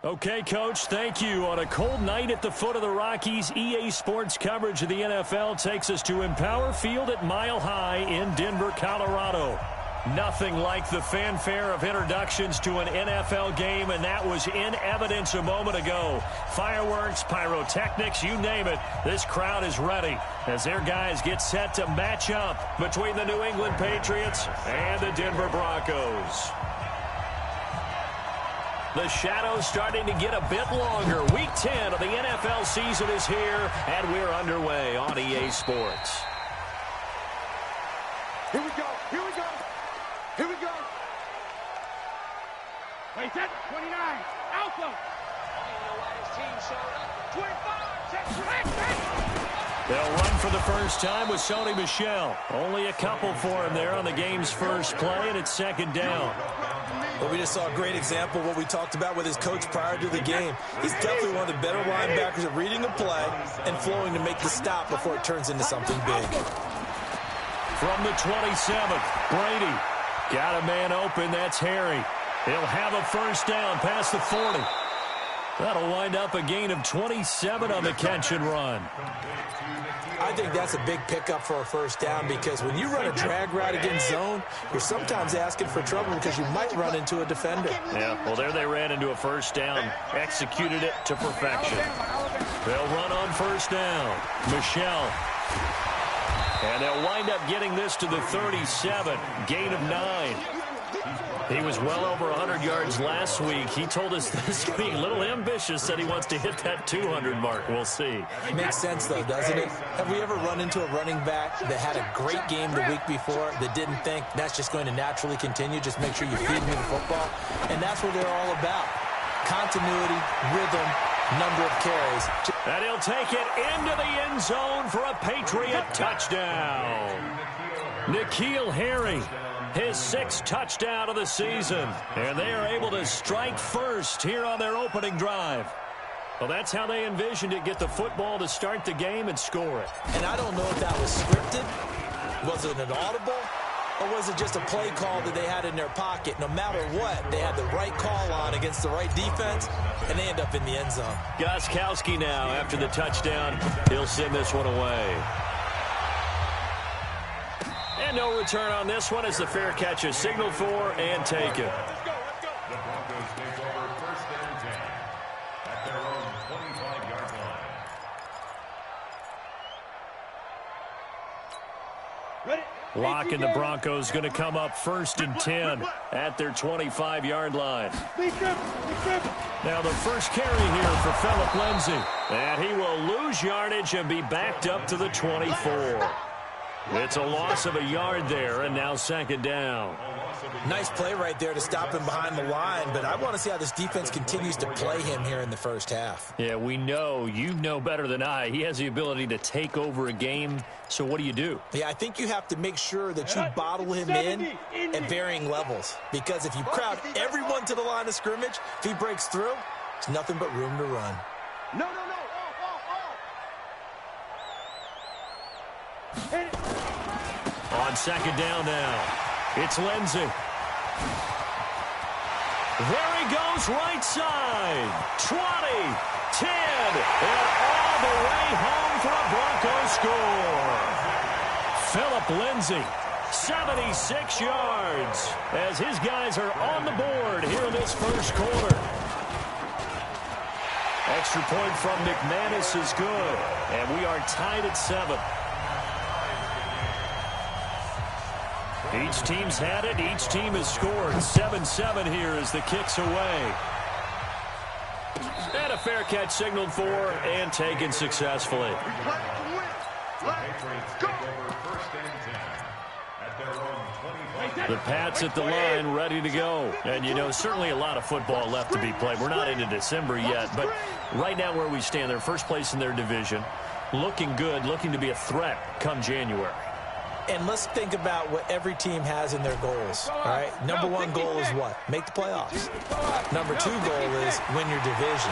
Okay, Coach, thank you. On a cold night at the foot of the Rockies, EA Sports coverage of the NFL takes us to Empower Field at Mile High in Denver, Colorado. Nothing like the fanfare of introductions to an NFL game, and that was in evidence a moment ago. Fireworks, pyrotechnics, you name it. This crowd is ready as their guys get set to match up between the New England Patriots and the Denver Broncos. The shadow's starting to get a bit longer. Week 10 of the NFL season is here, and we're underway on EA Sports. Here we go. Here we go. Here we go. Wait, set. 29. Alpha. 25. They'll run for the first time with Sony Michel. Only a couple for him there on the game's first play, and it's second down. Well, we just saw a great example of what we talked about with his coach prior to the game. He's definitely one of the better linebackers at reading a play and flowing to make the stop before it turns into something big. From the 27th, Brady. Got a man open. That's Harry. He'll have a first down past the 40. That'll wind up a gain of 27 on the catch and run. I think that's a big pickup for a first down because when you run a drag route against zone, you're sometimes asking for trouble because you might run into a defender. Yeah, well, there they ran into a first down, executed it to perfection. They'll run on first down. Michel. And they'll wind up getting this to the 37, gain of 9. He was well over 100 yards last week. He told us this week, a little ambitious, said he wants to hit that 200 mark. We'll see. Makes sense, though, doesn't it? Have we ever run into a running back that had a great game the week before that didn't think that's just going to naturally continue? Just make sure you feed me the football. And that's what they're all about. Continuity, rhythm, number of carries. And he'll take it into the end zone for a Patriot touchdown. N'Keal Harry. His 6th touchdown of the season. And they are able to strike first here on their opening drive. Well, that's how they envisioned it. Get the football to start the game and score it. And I don't know if that was scripted. Was it an audible? Or was it just a play call that they had in their pocket? No matter what, they had the right call on against the right defense, and they end up in the end zone. Gostkowski now, after the touchdown, he'll send this one away. And no return on this one as the fair catch is signaled for and taken. The Broncos take over first and 10 at their own 25-yard line. Ready? Lock and the Broncos going to come up first and 10 at their 25-yard line. Now the first carry here for Phillip Lindsay. And he will lose yardage and be backed up to the 24. It's a loss of a yard there, and now second down. Nice play right there to stop him behind the line, but I want to see how this defense continues to play him here in the first half. Yeah, we know. You know better than I. He has the ability to take over a game, so what do you do? Yeah, I think you have to make sure that you bottle him in at varying levels, because if you crowd everyone to the line of scrimmage, if he breaks through, there's nothing but room to run. No. On second down now, it's Lindsay. There he goes, right side. 20, 10, and all the way home for a Broncos score. Phillip Lindsay, 76 yards, as his guys are on the board here in this first quarter. Extra point from McManus is good, and we are tied at 7. Each team's had it. Each team has scored. 7-7 here as the kick's away. And a fair catch signaled for and taken successfully. The Pats at the line, ready to go. And, you know, certainly a lot of football left to be played. We're not into December yet, but right now where we stand, they're first place in their division. Looking good, looking to be a threat come January. And let's think about what every team has in their goals, all right? Number 1 goal is what? Make the playoffs. Number 2 goal is win your division.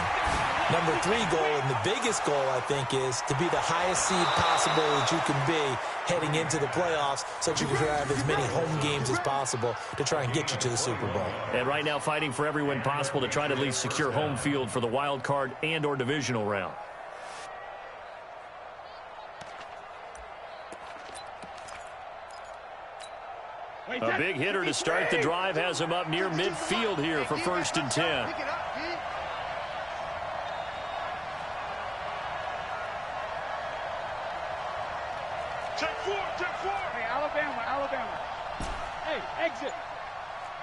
Number 3 goal, and the biggest goal, I think, is to be the highest seed possible that you can be heading into the playoffs so that you can have as many home games as possible to try and get you to the Super Bowl. And right now fighting for every win possible to try to at least secure home field for the wild card and or divisional round. A big hitter to start the drive has him up near midfield here for 1st and 10. Check four. Hey, Alabama. Hey, exit.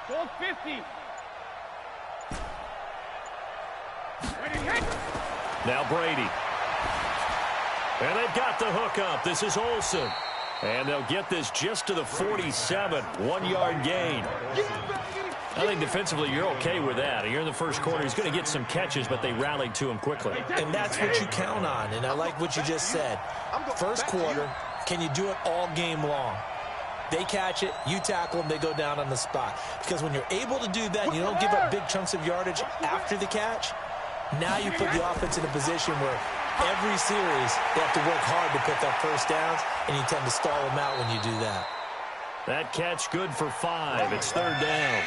Goal 50. Ready, hit. Now Brady. And they've got the hook up. This is Olsen. And they'll get this just to the 47. 1-yard gain. I think defensively you're okay with that. You're in the first quarter. He's going to get some catches, but they rallied to him quickly. And that's what you count on. And I like what you just said. First quarter, can you do it all game long? They catch it, you tackle them, they go down on the spot. Because when you're able to do that and you don't give up big chunks of yardage after the catch, now you put the offense in a position where every series they have to work hard to pick up first downs, and you tend to stall them out when you do that. That catch good for 5. It's 3rd down.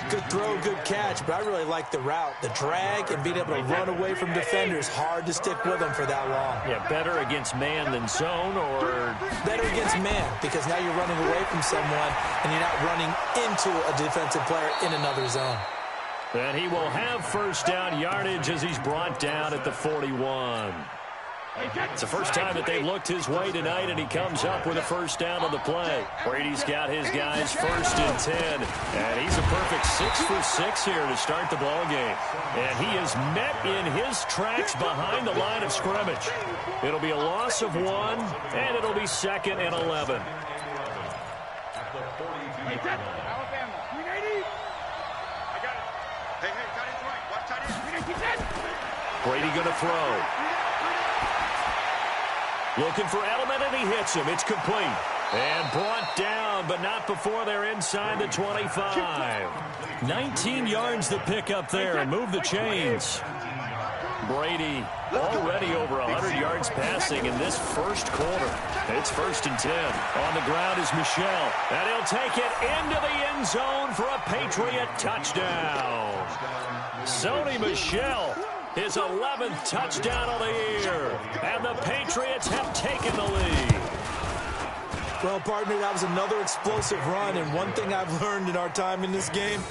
Good throw, good catch, but I really like the route. The drag and being able to run away from defenders, hard to stick with them for that long. Yeah, better against man than zone, or better against man, because now you're running away from someone and you're not running into a defensive player in another zone. And he will have 1st down yardage as he's brought down at the 41. It's the first time that they've looked his way tonight, and he comes up with a 1st down on the play. Brady's got his guys 1st and 10, and he's a perfect 6 for 6 here to start the ball game. And he is met in his tracks behind the line of scrimmage. It'll be a loss of 1, and it'll be 2nd and 11. Alabama, 380. I got it. Hey, got it right. Watch tight end. Brady going to throw. Looking for Edelman, and he hits him. It's complete. And brought down, but not before they're inside the 25. 19 yards to pick up there and move the chains. Brady already over 100 yards passing in this first quarter. It's 1st and 10. On the ground is Michel. And he'll take it into the end zone for a Patriot touchdown. Sony Michel, his 11th touchdown of the year. And the Patriots have taken the lead. Well, partner, that was another explosive run. And one thing I've learned in our time in this game,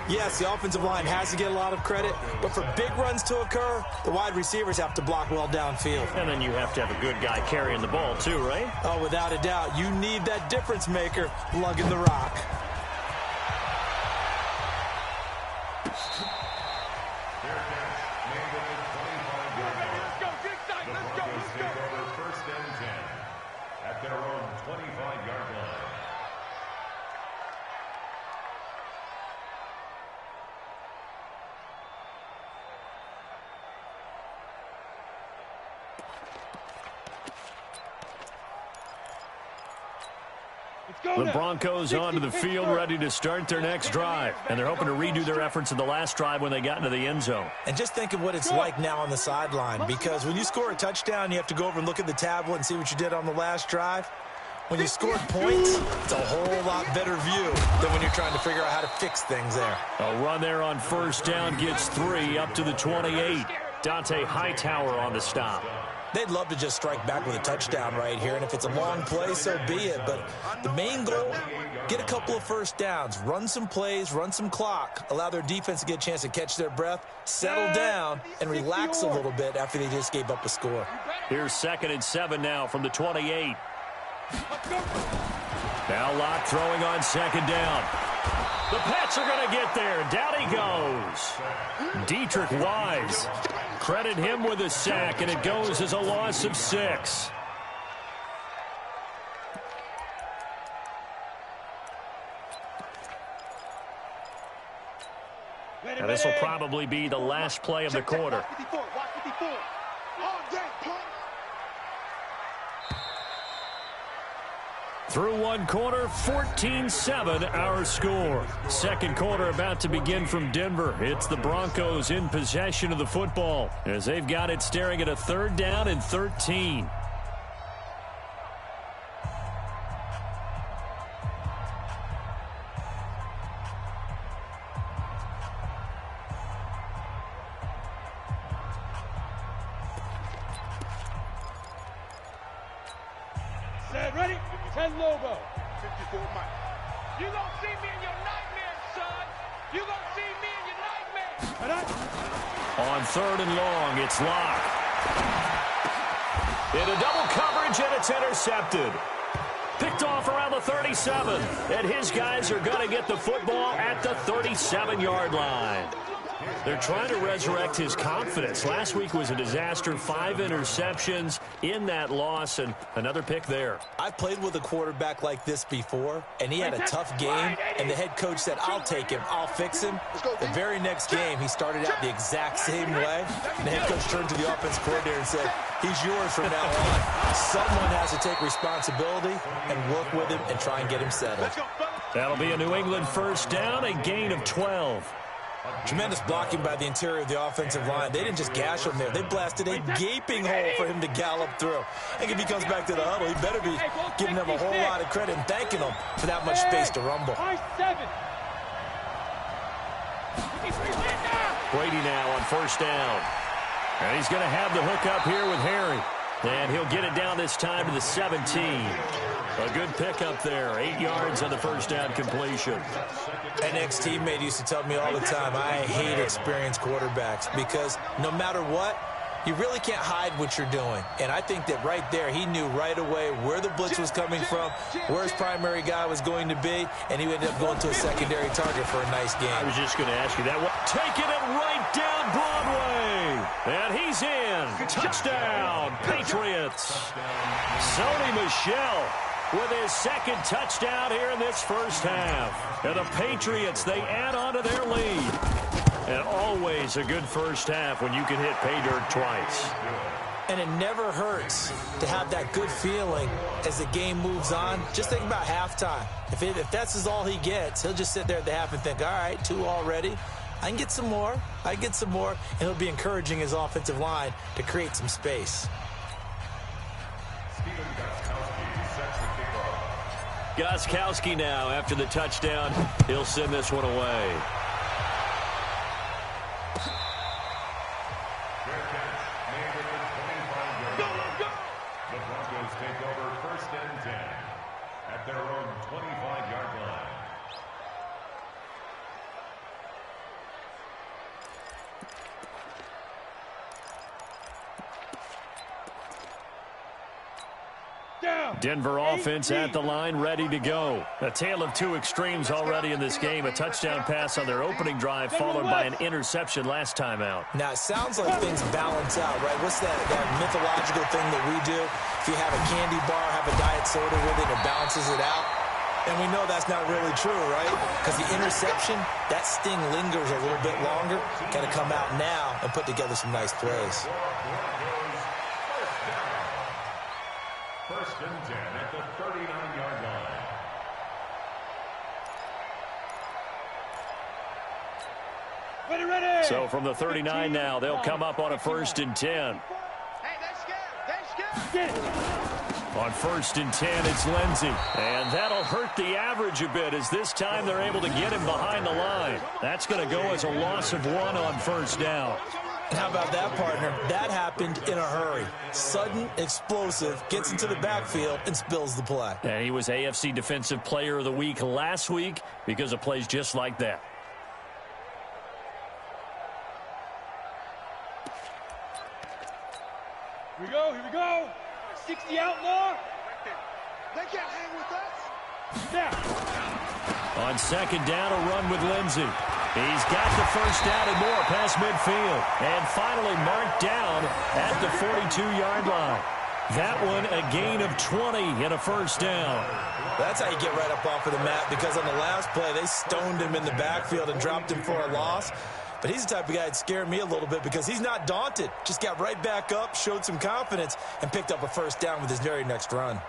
yes, the offensive line has to get a lot of credit, but for big runs to occur, the wide receivers have to block well downfield. And then you have to have a good guy carrying the ball too, right? Oh, without a doubt. You need that difference maker lugging the rock. The Broncos onto the field, ready to start their next drive. And they're hoping to redo their efforts in the last drive when they got into the end zone. And just think of what it's like now on the sideline, because when you score a touchdown, you have to go over and look at the tablet and see what you did on the last drive. When you scored points, it's a whole lot better view than when you're trying to figure out how to fix things there. A run there on 1st down gets 3 up to the 28. Dante Hightower on the stop. They'd love to just strike back with a touchdown right here, and if it's a long play, so be it. But the main goal, get a couple of 1st downs, run some plays, run some clock, allow their defense to get a chance to catch their breath, settle down, and relax a little bit after they just gave up a score. Here's 2nd and 7 now from the 28. Now Locke throwing on 2nd down. The Pats are going to get there. Down he goes. Dietrich Wise. Credit him with a sack, and it goes as a loss of 6. Now this will probably be the last play of the quarter. Through one quarter, 14-7 our score. Second quarter about to begin from Denver. It's the Broncos in possession of the football as they've got it staring at a 3rd down and 13. Ready? 10 logo. 54 Mike. You gonna see me in your nightmares, son. You gonna see me in your nightmares. On 3rd and long, it's Locke. Into double coverage, and it's intercepted. Picked off around the 37. And his guys are going to get the football at the 37-yard line. They're trying to resurrect his confidence. Last week was a disaster. 5 interceptions in that loss, and another pick there. I've played with a quarterback like this before, and he had a tough game, and the head coach said, I'll take him, I'll fix him. The very next game, he started out the exact same way, and the head coach turned to the offensive coordinator and said, he's yours from now on. Someone has to take responsibility and work with him and try and get him settled. That'll be a New England 1st down, a gain of 12. Tremendous blocking by the interior of the offensive line. They didn't just gash him there. They blasted a gaping hole for him to gallop through. I think if he comes back to the huddle, he better be giving them a whole lot of credit and thanking them for that much space to rumble. Brady now on 1st down. And he's going to have the hook up here with Harry. And he'll get it down this time to the 17. A good pickup there. 8 yards on the 1st down completion. An ex-teammate used to tell me all the time, I hate experienced quarterbacks because no matter what, you really can't hide what you're doing. And I think that right there, he knew right away where the blitz was coming from, where his primary guy was going to be, and he ended up going to a secondary target for a nice game. I was just going to ask you that. Taking it right down Broadway. And he's in. Touchdown, Patriots. Sony Michel with his 2nd touchdown here in this 1st half. And the Patriots, they add on to their lead. And always a good 1st half when you can hit pay dirt twice. And it never hurts to have that good feeling as the game moves on. Just think about halftime. If that's all he gets, he'll just sit there at the half and think, all right, 2 already. I can get some more. I can get some more. And he'll be encouraging his offensive line to create some space. Gostkowski now after the touchdown. He'll send this one away. The Broncos take over 1st and 10 at their own 25-yard line. Denver offense at the line, ready to go. A tale of 2 extremes already in this game. A touchdown pass on their opening drive, followed by an interception last time out. Now, it sounds like things balance out, right? What's that mythological thing that we do? If you have a candy bar, have a diet soda with it, it balances it out. And we know that's not really true, right? Because the interception, that sting lingers a little bit longer. Got to come out now and put together some nice plays. 1st and 10 at the 39-yard line. Ready. So from the 39 now, they'll come up on a 1st and 10. Hey, they're scared. On 1st and 10, it's Lindsey. And that'll hurt the average a bit as this time they're able to get him behind the line. That's going to go as a loss of 1 on 1st down. And how about that, partner? That happened in a hurry. Sudden, explosive, gets into the backfield, and spills the play. And he was AFC Defensive Player of the Week last week because of plays just like that. Here we go. 60 outlaw. They can't hang with us. Now. On 2nd down, a run with Lindsey. He's got the 1st down and more past midfield. And finally marked down at the 42-yard line. That one a gain of 20 and a 1st down. That's how you get right up off of the mat, because on the last play, they stoned him in the backfield and dropped him for a loss. But he's the type of guy that scared me a little bit because he's not daunted. Just got right back up, showed some confidence, and picked up a 1st down with his very next run.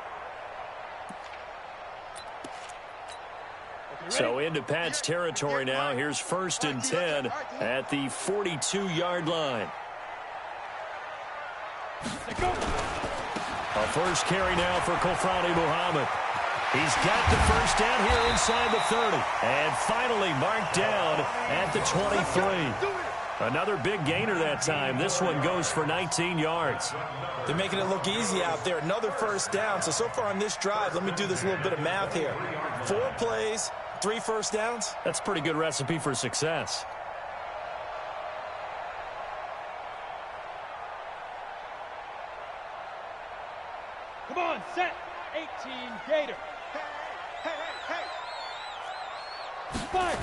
So into Pat's territory now. Here's 1st and 10 at the 42-yard line. A first carry now for Kofrani Muhammad. He's got the first down here inside the 30. And finally marked down at the 23. Another big gainer that time. This one goes for 19 yards. They're making it look easy out there. Another first down. So far on this drive, let me do this little bit of math here. 4 plays, 3 first downs. That's a pretty good recipe for success. Come on, set. 18 Gator. Hey. Fire.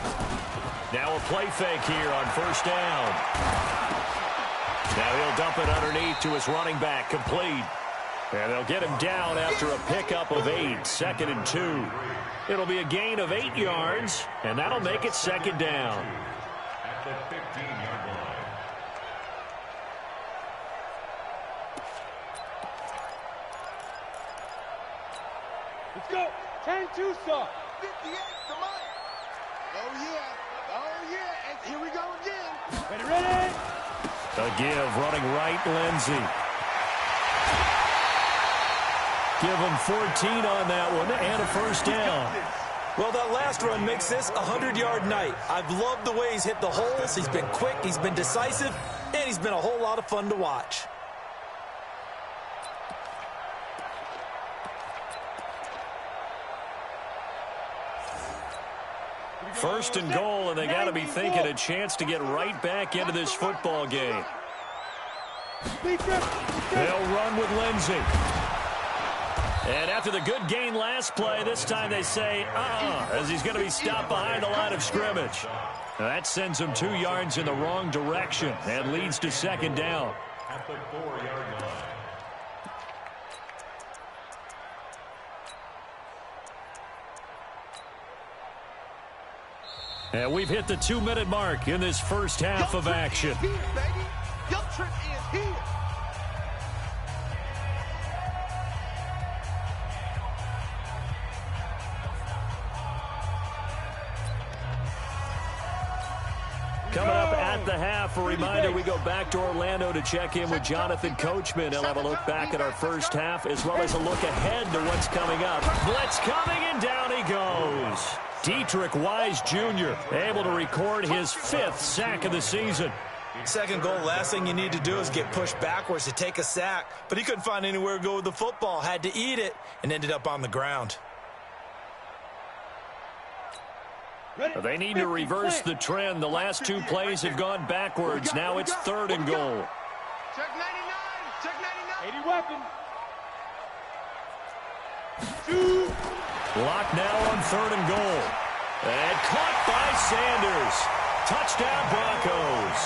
Now a play fake here on first down. Now he'll dump it underneath to his running back, complete. And they'll get him down after a pickup of 8, 2nd and 2. It'll be a gain of 8 yards, and that'll make it 2nd down. At the 15-yard line. Let's go. 10-2 saw. 58, come on. Oh, yeah. And here we go again. Ready. A give, running right, Lindsey. Give him 14 on that one and a first down. Well, that last run makes this a 100-yard night. I've loved the way he's hit the holes. He's been quick, he's been decisive, and he's been a whole lot of fun to watch. First and goal, and they got to be thinking a chance to get right back into this football game. They'll run with Lindsey. And after the good gain last play, this time they say, as he's going to be stopped behind the line of scrimmage. Now that sends him 2 yards in the wrong direction and leads to 2nd down. At the 4-yard line. And we've hit the 2-minute mark in this first half of action. Your trip is here. Coming up at the half, a reminder, we go back to Orlando to check in with Jonathan Coachman. He'll have a look back at our first half as well as a look ahead to what's coming up. Blitz coming, and down he goes. Dietrich Wise Jr. able to record his 5th sack of the season. 2nd goal, last thing you need to do is get pushed backwards to take a sack. But he couldn't find anywhere to go with the football, had to eat it, and ended up on the ground. They need to reverse the trend. The last 2 plays have gone backwards. Now it's 3rd and goal. Check 99. Check 99. 80 weapon. 2. Blocked now on 3rd and goal. And caught by Sanders. Touchdown Broncos.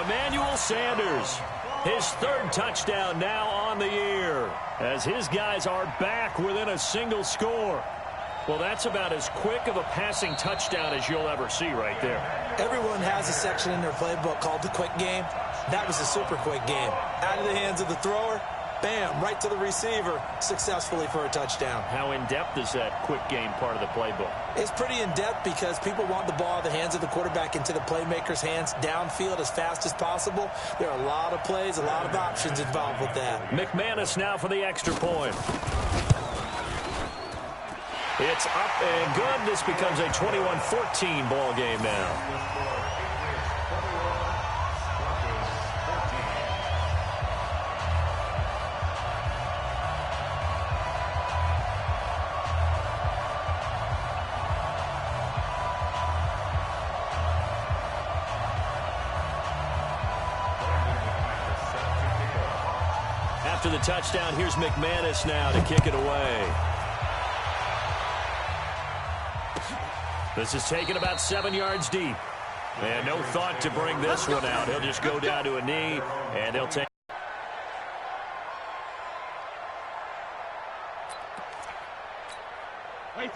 Emmanuel Sanders. His 3rd touchdown now on the year as his guys are back within a single score. Well, that's about as quick of a passing touchdown as you'll ever see right there. Everyone has a section in their playbook called the quick game. That was a super quick game. Out of the hands of the thrower, bam, right to the receiver, successfully for a touchdown. How in-depth is that quick game part of the playbook? It's pretty in-depth because people want the ball out of the hands of the quarterback into the playmaker's hands downfield as fast as possible. There are a lot of plays, a lot of options involved with that. McManus now for the extra point. It's up and good. This becomes a 21-14 ball game now. After the touchdown, here's McManus now to kick it away. This is taken about 7 yards deep. And no thought to bring this one out. He'll just go down to a knee, and they'll take.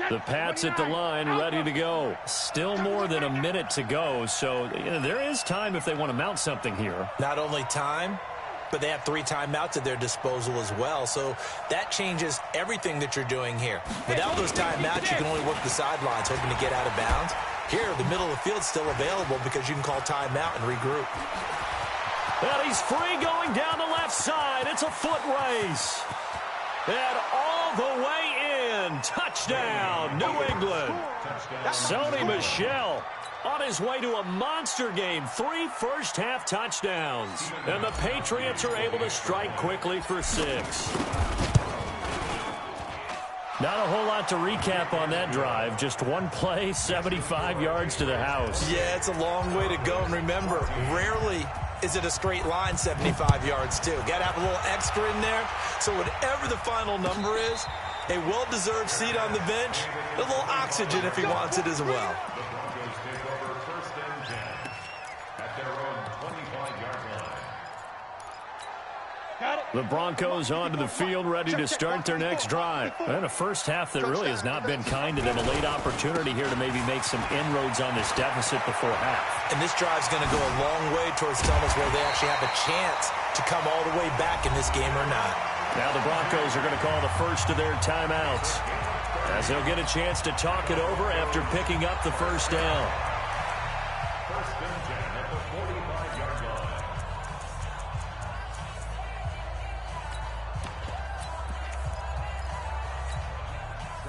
The Pats at the line, ready to go. Still more than a minute to go, so there is time if they want to mount something here. Not only time, but they have 3 timeouts at their disposal as well. So that changes everything that you're doing here. Without those timeouts, you can only work the sidelines, hoping to get out of bounds. Here, the middle of the field's still available because you can call timeout and regroup. And he's free going down the left side. It's a foot race. And all the way in. Touchdown, New England. Sony Michel on his way to a monster game. 3 first-half touchdowns. And the Patriots are able to strike quickly for 6. Not a whole lot to recap on that drive. Just one play, 75 yards to the house. Yeah, it's a long way to go. And remember, rarely is it a straight line 75 yards, too. Got to have a little extra in there. So whatever the final number is, a well-deserved seat on the bench, a little oxygen if he wants it as well. The Broncos onto the field, ready to start their next drive. And a first half that really has not been kind to them. A late opportunity here to maybe make some inroads on this deficit before half. And this drive's going to go a long way towards telling us whether they actually have a chance to come all the way back in this game or not. Now the Broncos are going to call the first of their timeouts, as they'll get a chance to talk it over after picking up the first down. First and 10 at the 45-yard line.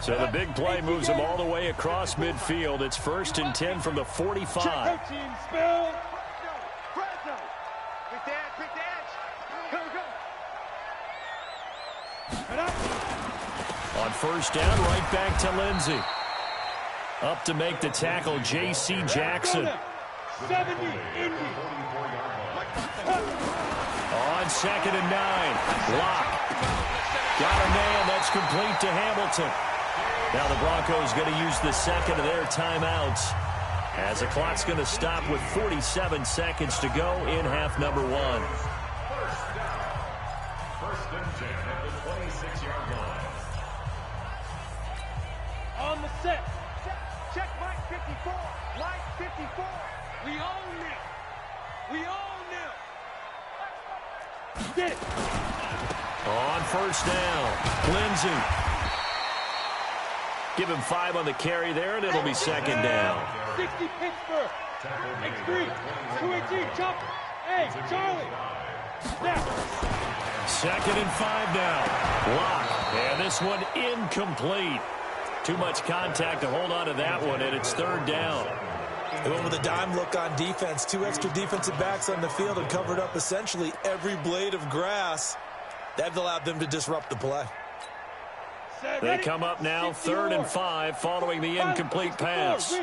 So the big play moves them all the way across midfield. It's first and 10 from the 45. On first down, right back to Lindsey. Up to make the tackle, J.C. Jackson. 70, Indy. On second and 9, Locke. Got a man, that's complete to Hamilton. Now the Broncos going to use the second of their timeouts, as the clock's going to stop with 47 seconds to go in half number 1. First and 10 at the 26-yard line. On the set. Check Mike 54. Mike 54. We own them. We own them. Get it. On first down, Lindsey. Give him 5 on the carry there, and it'll be second down. 60 Pittsburgh. X3. 218. Chopper. Hey, Charlie. Snap. Second and 5 now. Locke. And this one incomplete. Too much contact to hold on to that one, and it's third down. They went with a dime look on defense. 2 extra defensive backs on the field and covered up essentially every blade of grass. That allowed them to disrupt the play. They come up now, third and 5, following the incomplete pass.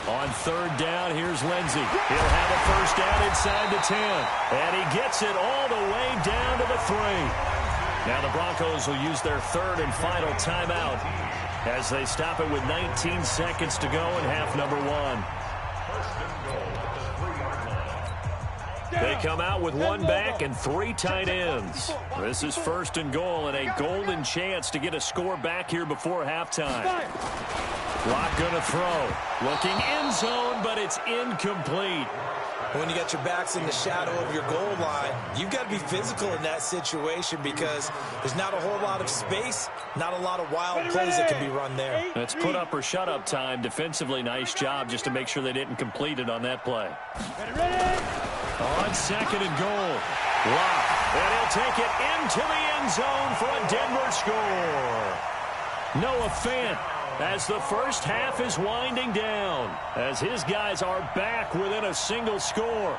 On third down, here's Lindsey. He'll have a first down inside the 10. And he gets it all the way down to the 3. Now the Broncos will use their third and final timeout as they stop it with 19 seconds to go in half number 1. First and goal at the 3-yard line. They come out with 1 back and 3 tight ends. This is first and goal and a golden chance to get a score back here before halftime. Locke going to throw. Looking end zone, but it's incomplete. When you got your backs in the shadow of your goal line, you've got to be physical in that situation because there's not a whole lot of space, not a lot of wild plays that can be run there. It's put up or shut up time. Defensively, nice job just to make sure they didn't complete it on that play. On second and goal, Locke, and he'll take it into the end zone for a Denver score. Noah Fant, as the first half is winding down, as his guys are back within a single score.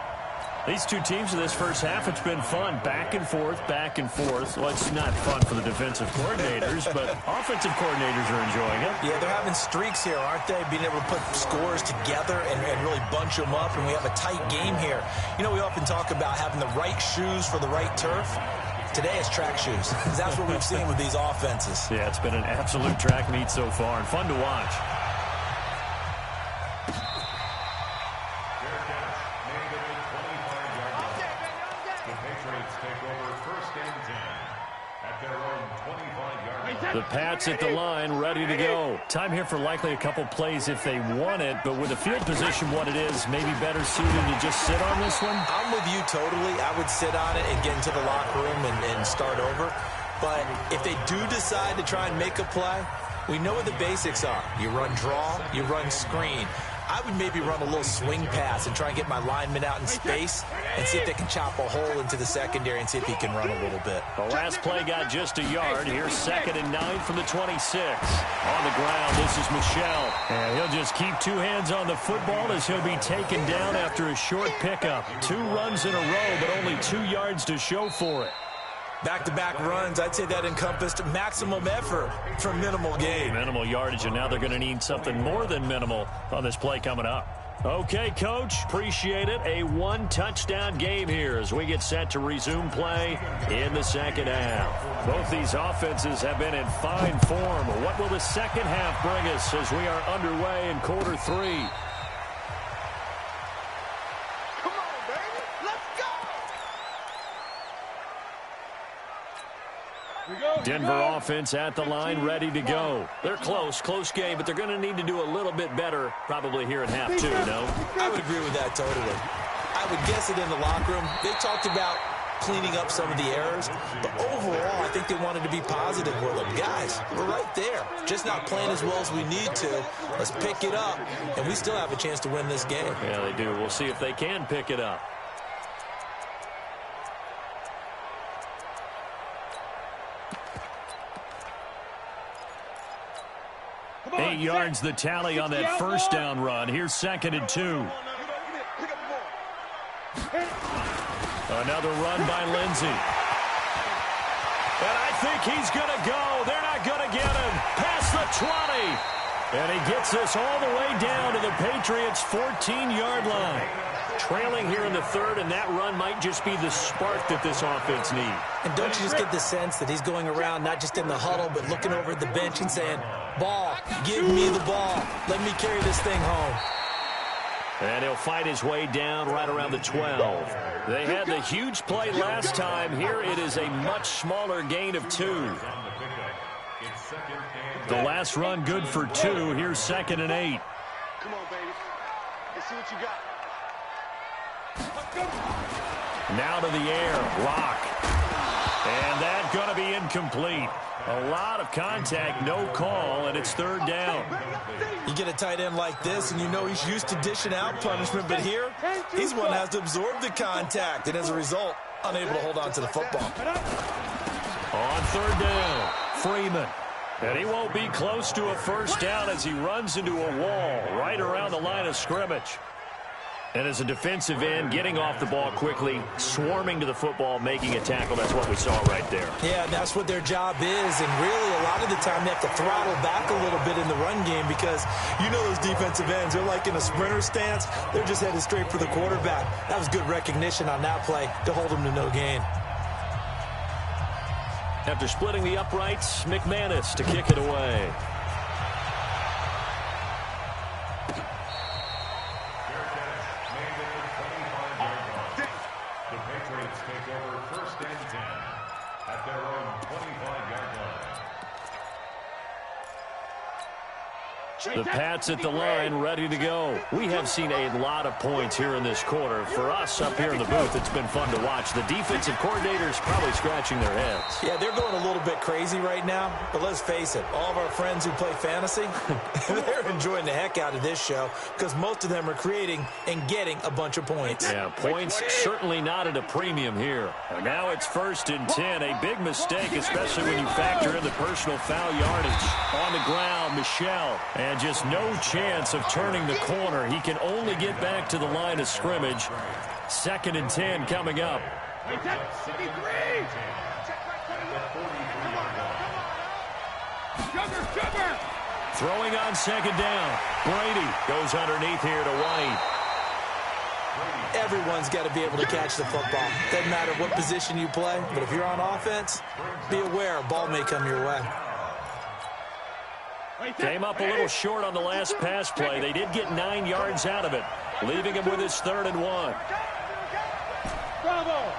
These two teams in this first half, it's been fun. Back and forth, back and forth. Well, it's not fun for the defensive coordinators, but offensive coordinators are enjoying it. Yeah, they're having streaks here, aren't they? Being able to put scores together and really bunch them up, and we have a tight game here. You know, we often talk about having the right shoes for the right turf. Today it's track shoes. That's what we've seen with these offenses. Yeah, it's been an absolute track meet so far, and fun to watch. At their own 25-yard line. The Pats at the line, ready to go. Time here for likely a couple plays if they want it, but with the field position what it is, maybe better suited to just sit on this one? I'm with you totally. I would sit on it and get into the locker room and start over. But if they do decide to try and make a play, we know what the basics are. You run draw, you run screen. I would maybe run a little swing pass and try and get my lineman out in space and see if they can chop a hole into the secondary and see if he can run a little bit. The last play got just a yard. Here's 2nd and 9 from the 26. On the ground, this is Michel. And he'll just keep two hands on the football as he'll be taken down after a short pickup. 2 runs in a row, but only 2 yards to show for it. Back-to-back runs, I'd say that encompassed maximum effort for minimal gain. Minimal yardage, and now they're going to need something more than minimal on this play coming up. Okay, Coach, appreciate it. A 1-touchdown game here as we get set to resume play in the second half. Both these offenses have been in fine form. What will the second half bring us as we are underway in quarter 3? Denver offense at the line, ready to go. They're close game, but they're going to need to do a little bit better probably here in half 2, no? I would agree with that totally. I would guess it in the locker room. They talked about cleaning up some of the errors, but overall, I think they wanted to be positive with them. Guys, we're right there. Just not playing as well as we need to. Let's pick it up, and we still have a chance to win this game. Yeah, they do. We'll see if they can pick it up. 8 yards the tally on that first down run. Here's 2nd and 2. Another run by Lindsey. And I think he's going to go. They're not going to get him. Past the 20. And he gets us all the way down to the Patriots' 14-yard line. Trailing here in the 3rd, and that run might just be the spark that this offense needs. And don't you just get the sense that he's going around not just in the huddle, but looking over at the bench and saying, ball, give me the ball. Let me carry this thing home. And he'll fight his way down right around the 12. They had the huge play last time. Here it is a much smaller gain of 2. The last run good for 2. Here's 2nd and 8. Come on, baby. Let's see what you got. Now to the air. Lock. And that's going to be incomplete. A lot of contact, no call, and it's 3rd down. You get a tight end like this, and you know he's used to dishing out punishment, but here, he's one that has to absorb the contact, and as a result, unable to hold on to the football. On 3rd down, Freeman. And he won't be close to a first down as he runs into a wall right around the line of scrimmage. And as a defensive end, getting off the ball quickly, swarming to the football, making a tackle. That's what we saw right there. Yeah, that's what their job is. And really, a lot of the time, they have to throttle back a little bit in the run game because you know those defensive ends, they're like in a sprinter stance. They're just headed straight for the quarterback. That was good recognition on that play to hold him to no gain. After splitting the uprights, McManus to kick it away. The Pats at the line, ready to go. We have seen a lot of points here in this quarter. For us up here in the booth, it's been fun to watch. The defensive coordinators probably scratching their heads. Yeah, they're going a little bit crazy right now. But let's face it, all of our friends who play fantasy, they're enjoying the heck out of this show because most of them are creating and getting a bunch of points. Yeah, points certainly not at a premium here. And now it's 1st and 10. A big mistake, especially when you factor in the personal foul yardage. On the ground, Michel. And just no chance of turning the corner. He can only get back to the line of scrimmage. 2nd and 10 coming up. Throwing on 2nd down. Brady goes underneath here to White. Everyone's got to be able to catch the football. Doesn't matter what position you play, but if you're on offense, be aware a ball may come your way. Came up a little short on the last pass play. They did get 9 yards out of it, leaving him with his 3rd and 1. Bravo.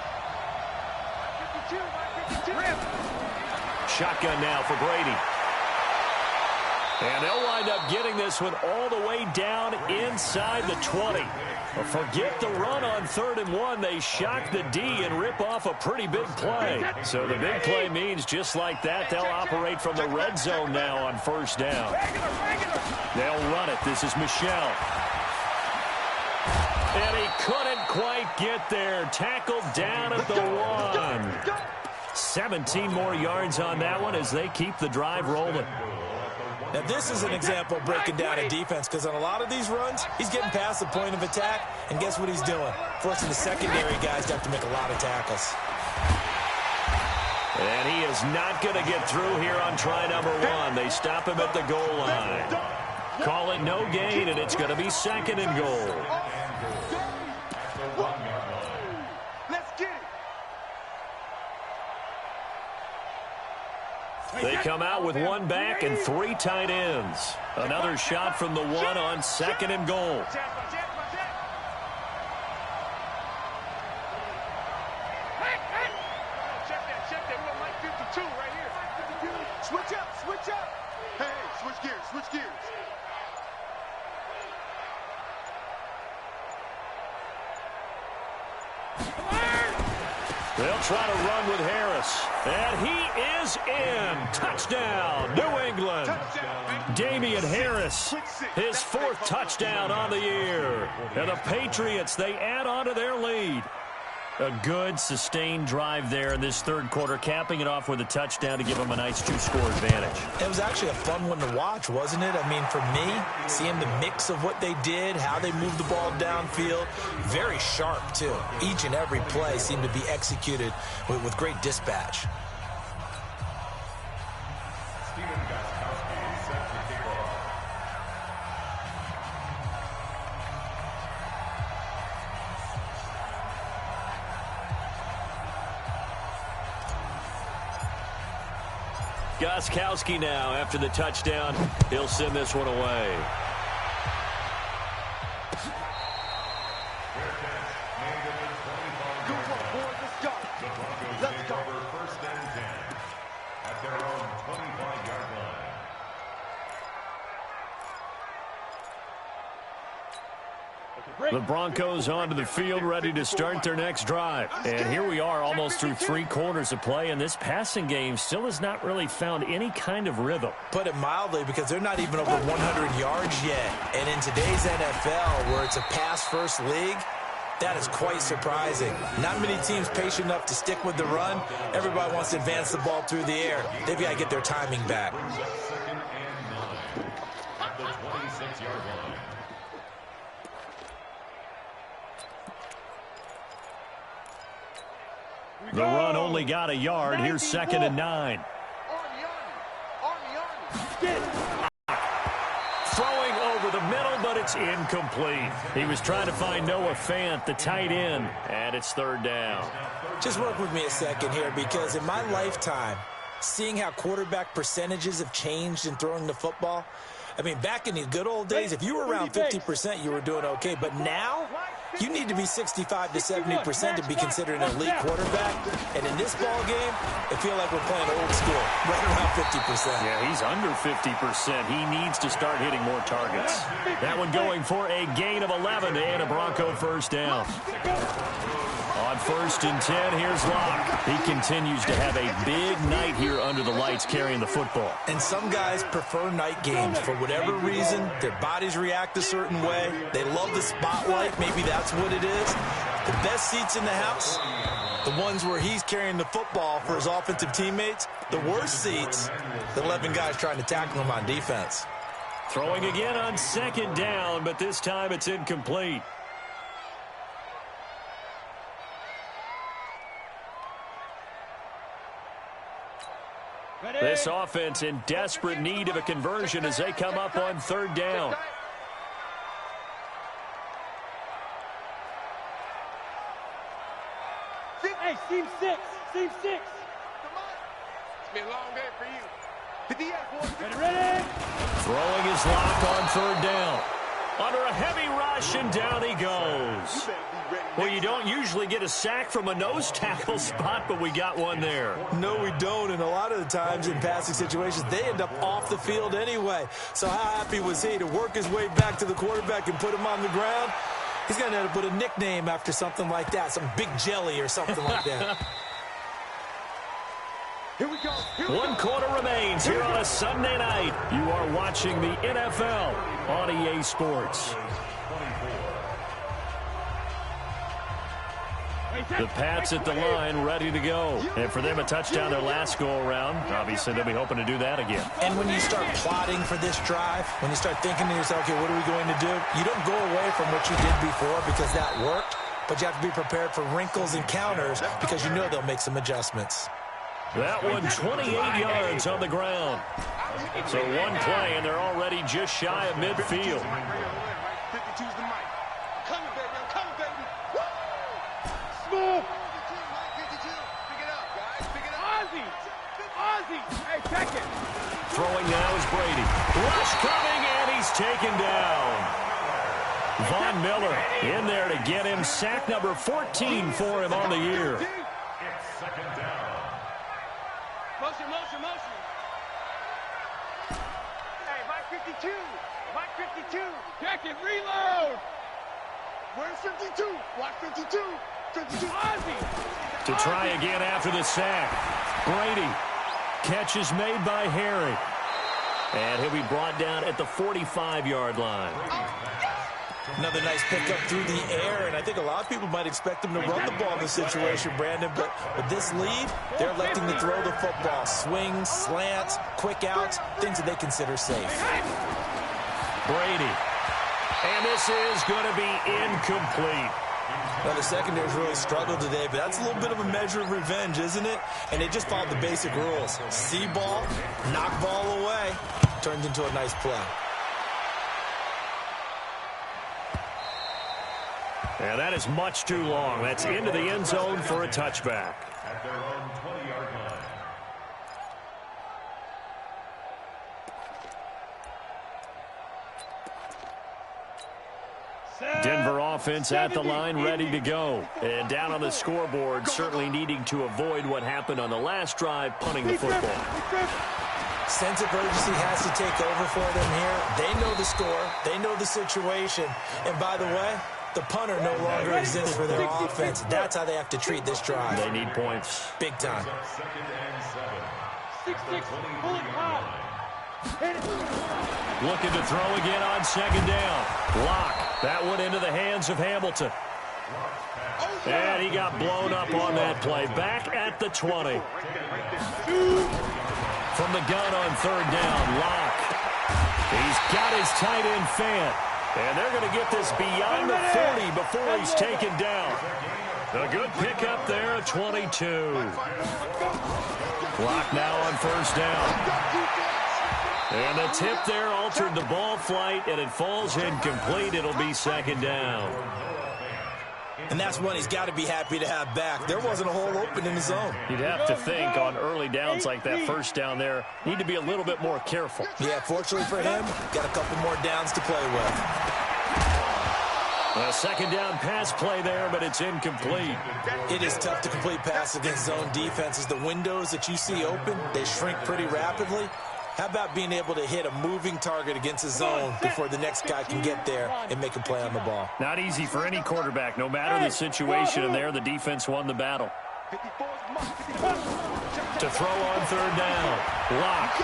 shotgun now for Brady. And they'll wind up getting this one all the way down inside the 20. Forget the run on 3rd and 1. They shock the D and rip off a pretty big play. So the big play means just like that, they'll operate from the red zone now on 1st down. They'll run it. This is Michel. And he couldn't quite get there. Tackled down at the 1. 17 more yards on that one as they keep the drive rolling. Now, this is an example of breaking down a defense, because on a lot of these runs, he's getting past the point of attack, and guess what he's doing? Forcing the secondary guys to have to make a lot of tackles. And he is not going to get through here on try number 1. They stop him at the goal line. Call it no gain, and it's going to be 2nd and goal. They come out with 1 back and 3 tight ends. Another shot from the 1 on 2nd and goal. Check that. We're like 52 right here. Switch up. Hey, switch gears. They'll try to run with Harris. And he is in. Touchdown, New England. Damian Harris, his 4th touchdown on the year. And the Patriots, they add on to their lead. A good, sustained drive there in this 3rd quarter, capping it off with a touchdown to give them a nice 2-score advantage. It was actually a fun one to watch, wasn't it? I mean, for me, seeing the mix of what they did, how they moved the ball downfield, very sharp, too. Each and every play seemed to be executed with great dispatch. Gostkowski now, after the touchdown, he'll send this one away. Let's go. First and 10 at their own 25-yard line. The Broncos onto the field, ready to start their next drive. And here we are, almost through 3 quarters of play, and this passing game still has not really found any kind of rhythm. Put it mildly, because they're not even over 100 yards yet. And in today's NFL, where it's a pass-first league, that is quite surprising. Not many teams patient enough to stick with the run. Everybody wants to advance the ball through the air. They've got to get their timing back. 2nd and 9 at the 26-yard line. The run only got a yard. Here's 2nd and 9. Throwing over the middle, but it's incomplete. He was trying to find Noah Fant, the tight end, and it's 3rd down. Just work with me a second here, because in my lifetime, seeing how quarterback percentages have changed in throwing the football, I mean, back in the good old days, if you were around 50%, you were doing okay. But now, you need to be 65 to 70% to be considered an elite quarterback. And in this ball game, I feel like we're playing old school, right around 50%. Yeah, he's under 50%. He needs to start hitting more targets. That one going for a gain of 11 and a Bronco 1st down. On 1st and 10, here's Locke. He continues to have a big night here under the lights carrying the football. And some guys prefer night games. For whatever reason, their bodies react a certain way. They love the spotlight. Maybe that's what it is. The best seats in the house, the ones where he's carrying the football for his offensive teammates. The worst seats, the 11 guys trying to tackle him on defense. Throwing again on 2nd down, but this time it's incomplete. This offense in desperate need of a conversion as they come up on 3rd down. Hey, team 6. Come on. It's been a long day for you. Ready? Throwing his lock on 3rd down. under a heavy rush, and down he goes. Well, you don't usually get a sack from a nose tackle spot, but we got one there. No, we don't, and a lot of the times in passing situations, they end up off the field anyway. So how happy was he to work his way back to the quarterback and put him on the ground? He's going to have to put a nickname after something like that, some Big Jelly or something like that. Here we go. One quarter remains here on a Sunday night. You are watching the NFL on EA Sports. The Pats at the line, ready to go. And for them, a touchdown their last go-around. Obviously, they'll be hoping to do that again. And when you start plotting for this drive, when you start thinking to yourself, okay, what are we going to do? You don't go away from what you did before because that worked, but you have to be prepared for wrinkles and counters because you know they'll make some adjustments. That one, 28 yards on the ground. So one play, and they're already just shy of midfield. 52's the mic. Coming, baby. I'm coming, baby. Woo! Smooth. 52. Pick it up, guys. Pick it up. Ozzy. Hey, check it. Throwing now is Brady. Rush coming, and he's taken down. Von Miller in there to get him. Sack number 14 for him on the year. It's second down. Motion. Hey, Mike 52. Mike 52. Check it. Reload. Where's 52? Watch 52. 52. Ozzy. To try again after the sack. Brady. Catch is made by Harry. And he'll be brought down at the 45-yard line. Another nice pickup through the air, and I think a lot of people might expect him to run the ball in this situation, Brandon, but with this lead, they're electing to throw the football. Swings, slants, quick outs, things that they consider safe. Brady. And this is going to be incomplete. Now, the secondary's really struggled today, but that's a little bit of a measure of revenge, isn't it? And they just followed the basic rules. See ball, knock ball away, turns into a nice play. And that is much too long. That's into the end zone for a touchback. At their own 20-yard line. Denver offense at the line, ready to go. And down on the scoreboard, certainly needing to avoid what happened on the last drive, punting the football. Sense of urgency has to take over for them here. They know the score. They know the situation. And by the way, the punter no longer exists for their offense. That's how they have to treat this drive. They need points. Big time. Second and 7. 6-6. Pull it high. Looking to throw again on second down. Lock. That one into the hands of Hamilton. And he got blown up on that play. Back at the 20. From the gun on third down, Lock. He's got his tight end Fant. And they're going to get this beyond the 40 before he's taken down. A good pickup there at 22. Lock now on first down. And the tip there altered the ball flight, and it falls incomplete. It'll be second down. And that's one he's got to be happy to have back. There wasn't a hole open in the zone. You'd have to think on early downs like that first down there, need to be a little bit more careful. Yeah, fortunately for him, got a couple more downs to play with. A second down pass play there, but it's incomplete. It is tough to complete pass against zone defenses. The windows that you see open, they shrink pretty rapidly. How about being able to hit a moving target against a zone before the next guy can get there and make a play on the ball? Not easy for any quarterback. No matter the situation in there, the defense won the battle. To throw on third down. Lock.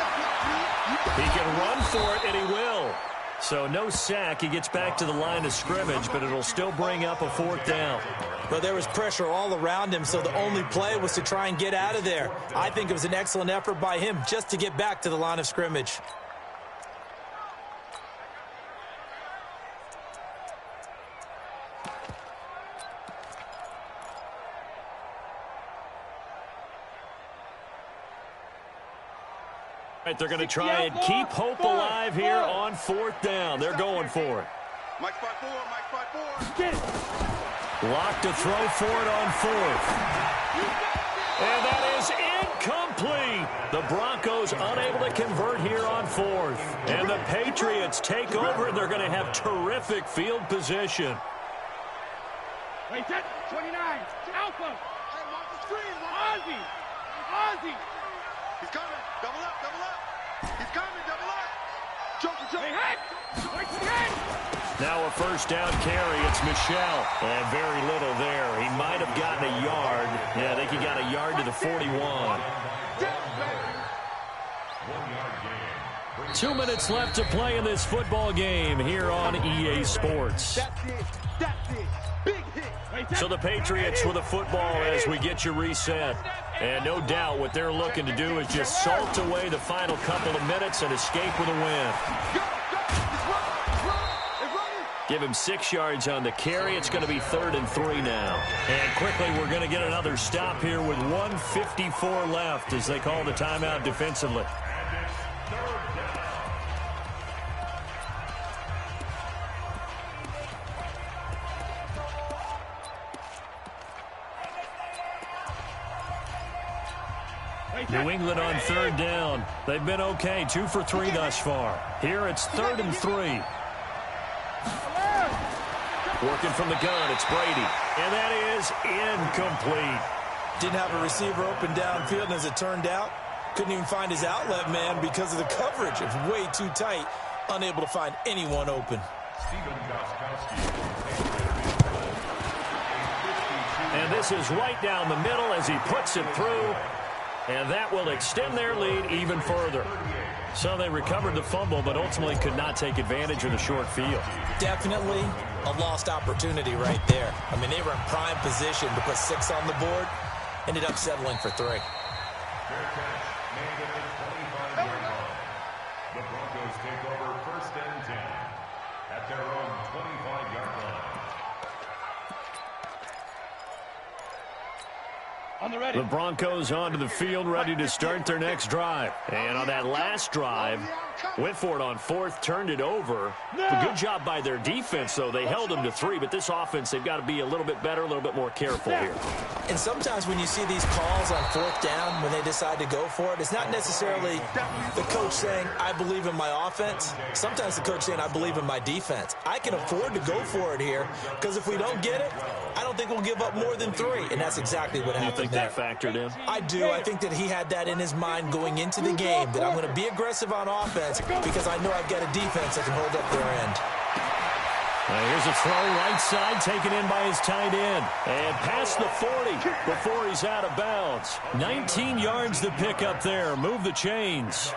He can run for it, and he will. So no sack. He gets back to the line of scrimmage, but it'll still bring up a fourth down. Well, there was pressure all around him, so the only play was to try and get out of there. I think it was an excellent effort by him just to get back to the line of scrimmage. Right, they're going to try and keep hope alive here on fourth down. They're going for it. Mike 5-4, Mike 5-4. Get it. Lock to throw for it on fourth. And that is incomplete. The Broncos unable to convert here on fourth. And the Patriots take over. over, and they're going to have terrific field position. Wait, set. 29. Alpha. Hey, mark the screen. Ozzy. Ozzy. He's coming. Double up, double up. He's coming, double up. Joker. Hey, head. Wait for the head. Now a first down carry. It's Michelle. And very little there. He might have gotten a yard. Yeah, I think he got a yard to the 41. 2 minutes left to play in this football game here on EA Sports. That's it. That's it. Big hit. So the Patriots with a football as we get you reset. And no doubt what they're looking to do is just salt away the final couple of minutes and escape with a win. Give him 6 yards on the carry. It's going to be 3rd and 3 now. And quickly, we're going to get another stop here with 1:54 left as they call the timeout defensively. New England on 3rd down. They've been okay, 2 for 3 thus far. Here it's 3rd and 3. Working from the gun, it's Brady. And that is incomplete. Didn't have a receiver open downfield, and as it turned out, couldn't even find his outlet man because of the coverage. It's way too tight, unable to find anyone open. And this is right down the middle as he puts it through. And that will extend their lead even further. So they recovered the fumble, but ultimately could not take advantage of the short field. Definitely a lost opportunity right there. I mean, they were in prime position to put 6 on the board. Ended up settling for 3. Fair catch, made at the 25-yard line. The Broncos take over 1st and 10 at their own 25-yard line. On the ready. The Broncos onto the field, ready to start their next drive. And on that last drive, went for it on 4th, turned it over. A good job by their defense, though. They held them to 3, but this offense, they've got to be a little bit better, a little bit more careful here. And sometimes when you see these calls on 4th down, when they decide to go for it, it's not necessarily the coach saying, I believe in my offense. Sometimes the coach saying, I believe in my defense. I can afford to go for it here, because if we don't get it, I don't think we'll give up more than 3. And that's exactly what happened. You think that factored in? I do. I think that he had that in his mind going into the game, that I'm going to be aggressive on offense because I know I've got a defense that can hold up their end. Here's a throw right side taken in by his tight end. And past the 40 before he's out of bounds. 19 yards to pick up there. Move the chains.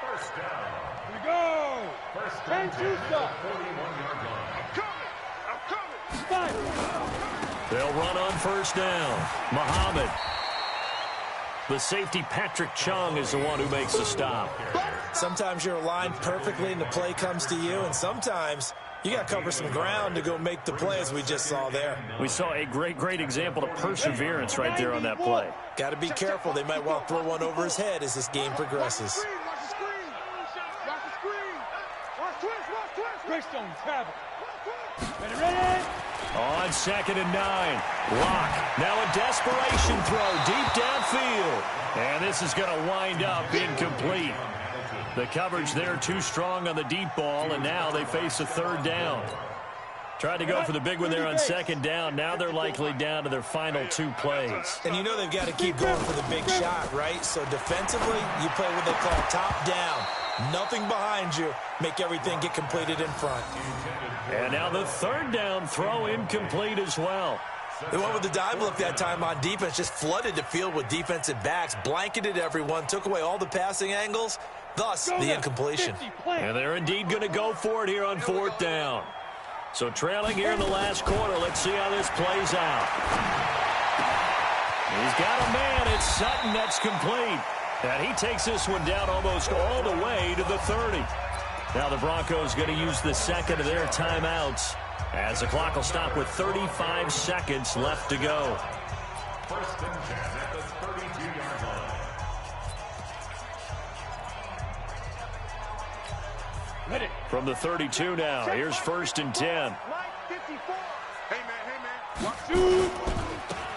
First down. Here we go. First And and 10 two at stop. the 41-yard line. I'm coming. Five. They'll run on first down. Muhammad. The safety, Patrick Chung, is the one who makes the stop. Sometimes you're aligned perfectly and the play comes to you, and sometimes you got to cover some ground to go make the play, as we just saw there. We saw a great example of perseverance right there on that play. Got to be careful. They might want to throw one over his head as this game progresses. Watch the screen. Watch the screen. Watch twist. Watch twist. Greystone, travel. Ready. On 2nd and 9. Lock. Now a desperation throw deep downfield. And this is going to wind up incomplete. The coverage there too strong on the deep ball, and now they face a 3rd down. Tried to go for the big one there on 2nd down. Now they're likely down to their final 2 plays. And you know they've got to keep going for the big shot, right? So defensively, you play what they call top down. Nothing behind you. Make everything get completed in front. And now the 3rd down throw incomplete as well. The one with the dive look that time on defense just flooded the field with defensive backs, blanketed everyone, took away all the passing angles, thus the incompletion. And they're indeed going to go for it here on 4th down. So trailing here in the last quarter, let's see how this plays out. He's got a man. It's Sutton that's complete. And he takes this one down almost all the way to the 30. Now the Broncos going to use the second of their timeouts as the clock will stop with 35 seconds left to go. First and 10 at the 32-yard line. Ready. From the 32 now, here's 1st and 10. Hey, man. Watch two.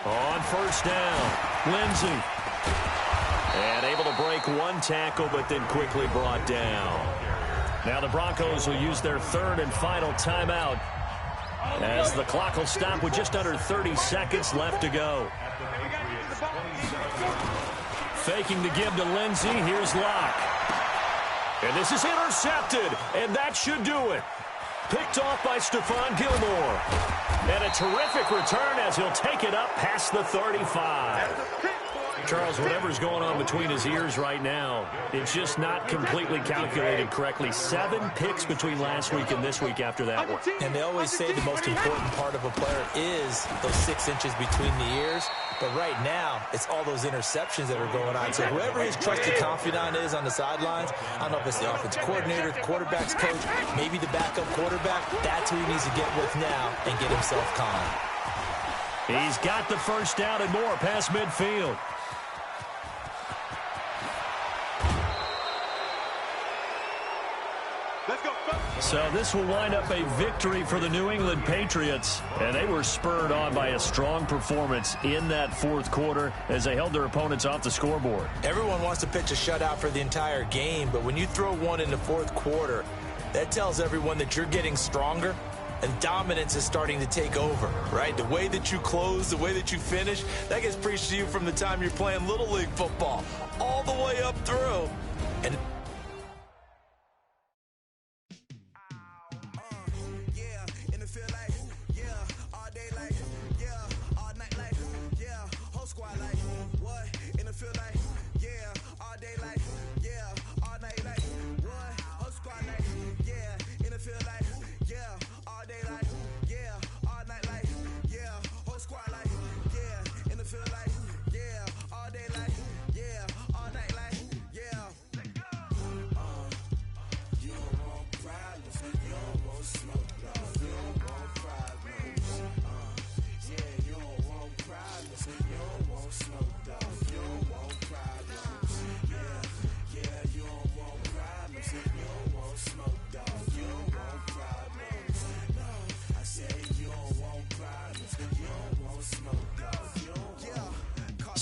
On 1st down, Lindsey. And able to break one tackle, but then quickly brought down. Now the Broncos will use their third and final timeout as the clock will stop with just under 30 seconds left to go. Faking the give to Lindsey. Here's Locke. And this is intercepted, and that should do it. Picked off by Stephon Gilmore. And a terrific return as he'll take it up past the 35. Charles, whatever's going on between his ears right now, it's just not completely calculated correctly. 7 picks between last week and this week after that one. And they always say the most important part of a player is those 6 inches between the ears. But right now, it's all those interceptions that are going on. So whoever his trusted confidant is on the sidelines, I don't know if it's the offensive coordinator, the quarterback's coach, maybe the backup quarterback, that's who he needs to get with now and get himself calm. He's got the first down and more past midfield. So this will wind up a victory for the New England Patriots, and they were spurred on by a strong performance in that fourth quarter as they held their opponents off the scoreboard. Everyone wants to pitch a shutout for the entire game, but when you throw one in the fourth quarter, that tells everyone that you're getting stronger and dominance is starting to take over, right? The way that you close, the way that you finish, that gets preached to you from the time you're playing Little League football all the way up through. And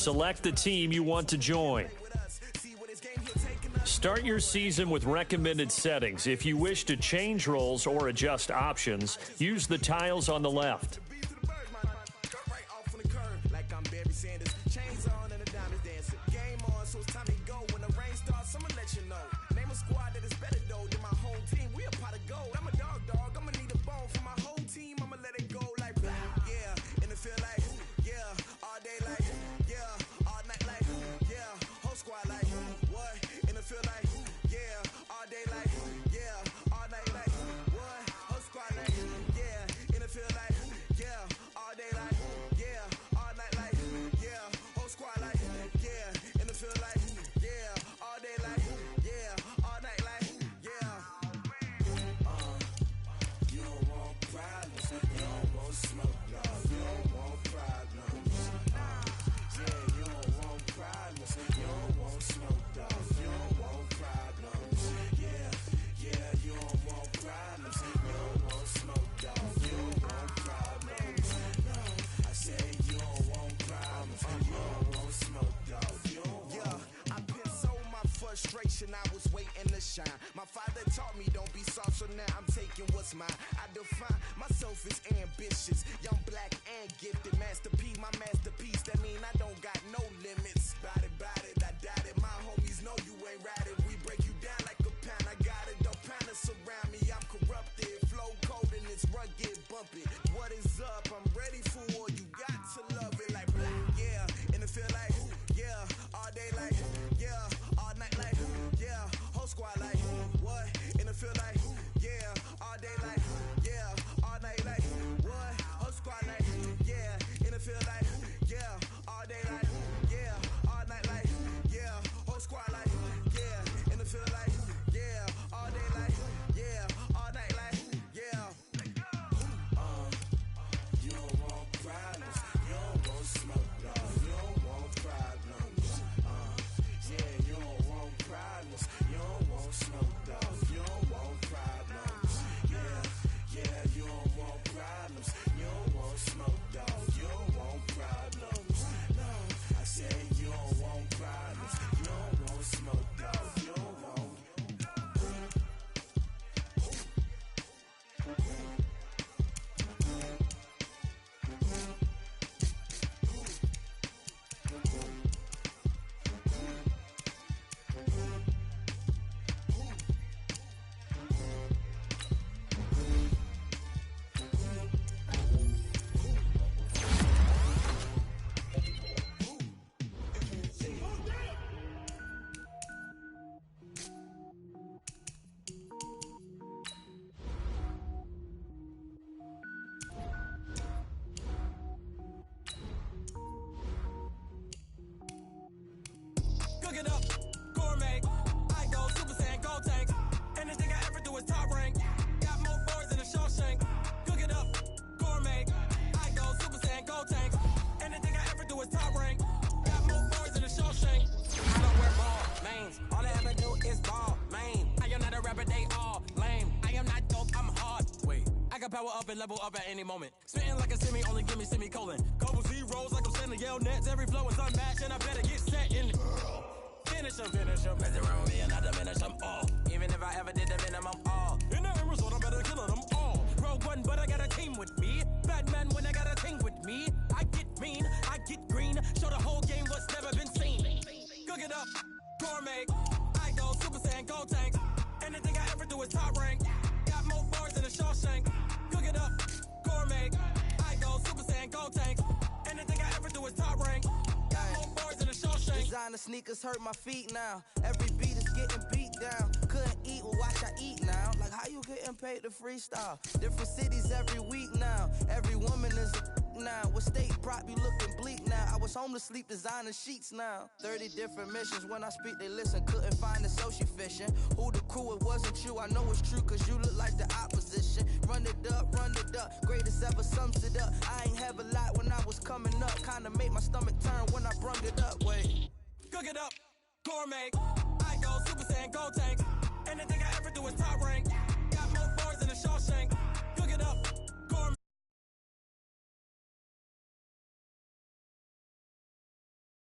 select the team you want to join. Start your season with recommended settings. If you wish to change roles or adjust options, use the tiles on the left. I was waiting to shine. My father taught me don't be soft, so now I'm taking what's mine. I define myself as ambitious, young, black, and gifted. Master P, my masterpiece. That mean I don't got no limits. Bout it, I doubt it. My homies know you ain't ratted. We break you down like a pound. I got it, don't panic surround me. I'm corrupted, flow cold and it's rugged, bumpy. What is up? I'm ready for war. You got to love it like black, yeah. And it feel like, yeah, all day like, yeah, all night like, yeah, whole squad like, what? And it feel like, yeah, all day like, yeah, all night like, what? Whole squad like, yeah, and it feel like, yeah, all day like. power up and level up at any moment. Spitting like a semi, only give me semicolon. Couple zeros like I'm sending yell nets. Every flow is unmatched and I better get set in. Finish them. Mess around with me and I diminish them all. Even if I ever did the minimum all. In the end result, I better kill them all. Rogue one, but I got a team with me. Batman when I got a team with me. I get mean, I get green. Show the whole game what's never been seen. Cook it up, gourmet. I go Super Saiyan, go tank. Anything I ever do is top rank. Got more bars than a Shawshank. Cook it up, gourmet. I go Super Saiyan, go tank. Anything I ever do is top rank. Got more bars than a Shawshank. Designer sneakers hurt my feet now. Every beat is getting beat down. Couldn't eat, well watch I eat now. Like how you getting paid to freestyle? Different cities every week now. Every woman is a now. What state prop you looking bleak now? I was home to sleep designer sheets now. 30 different missions. When I speak they listen. Couldn't find it so she fishing. Who the crew, it wasn't you. I know it's true cause you look like the opposition. Run it up. Greatest ever sums it up. I ain't have a lot when I was coming up. Kinda made my stomach turn when I brung it up. Wait. Cook it up, gourmet. I go Super Saiyan, go tank. Anything I ever do is top rank.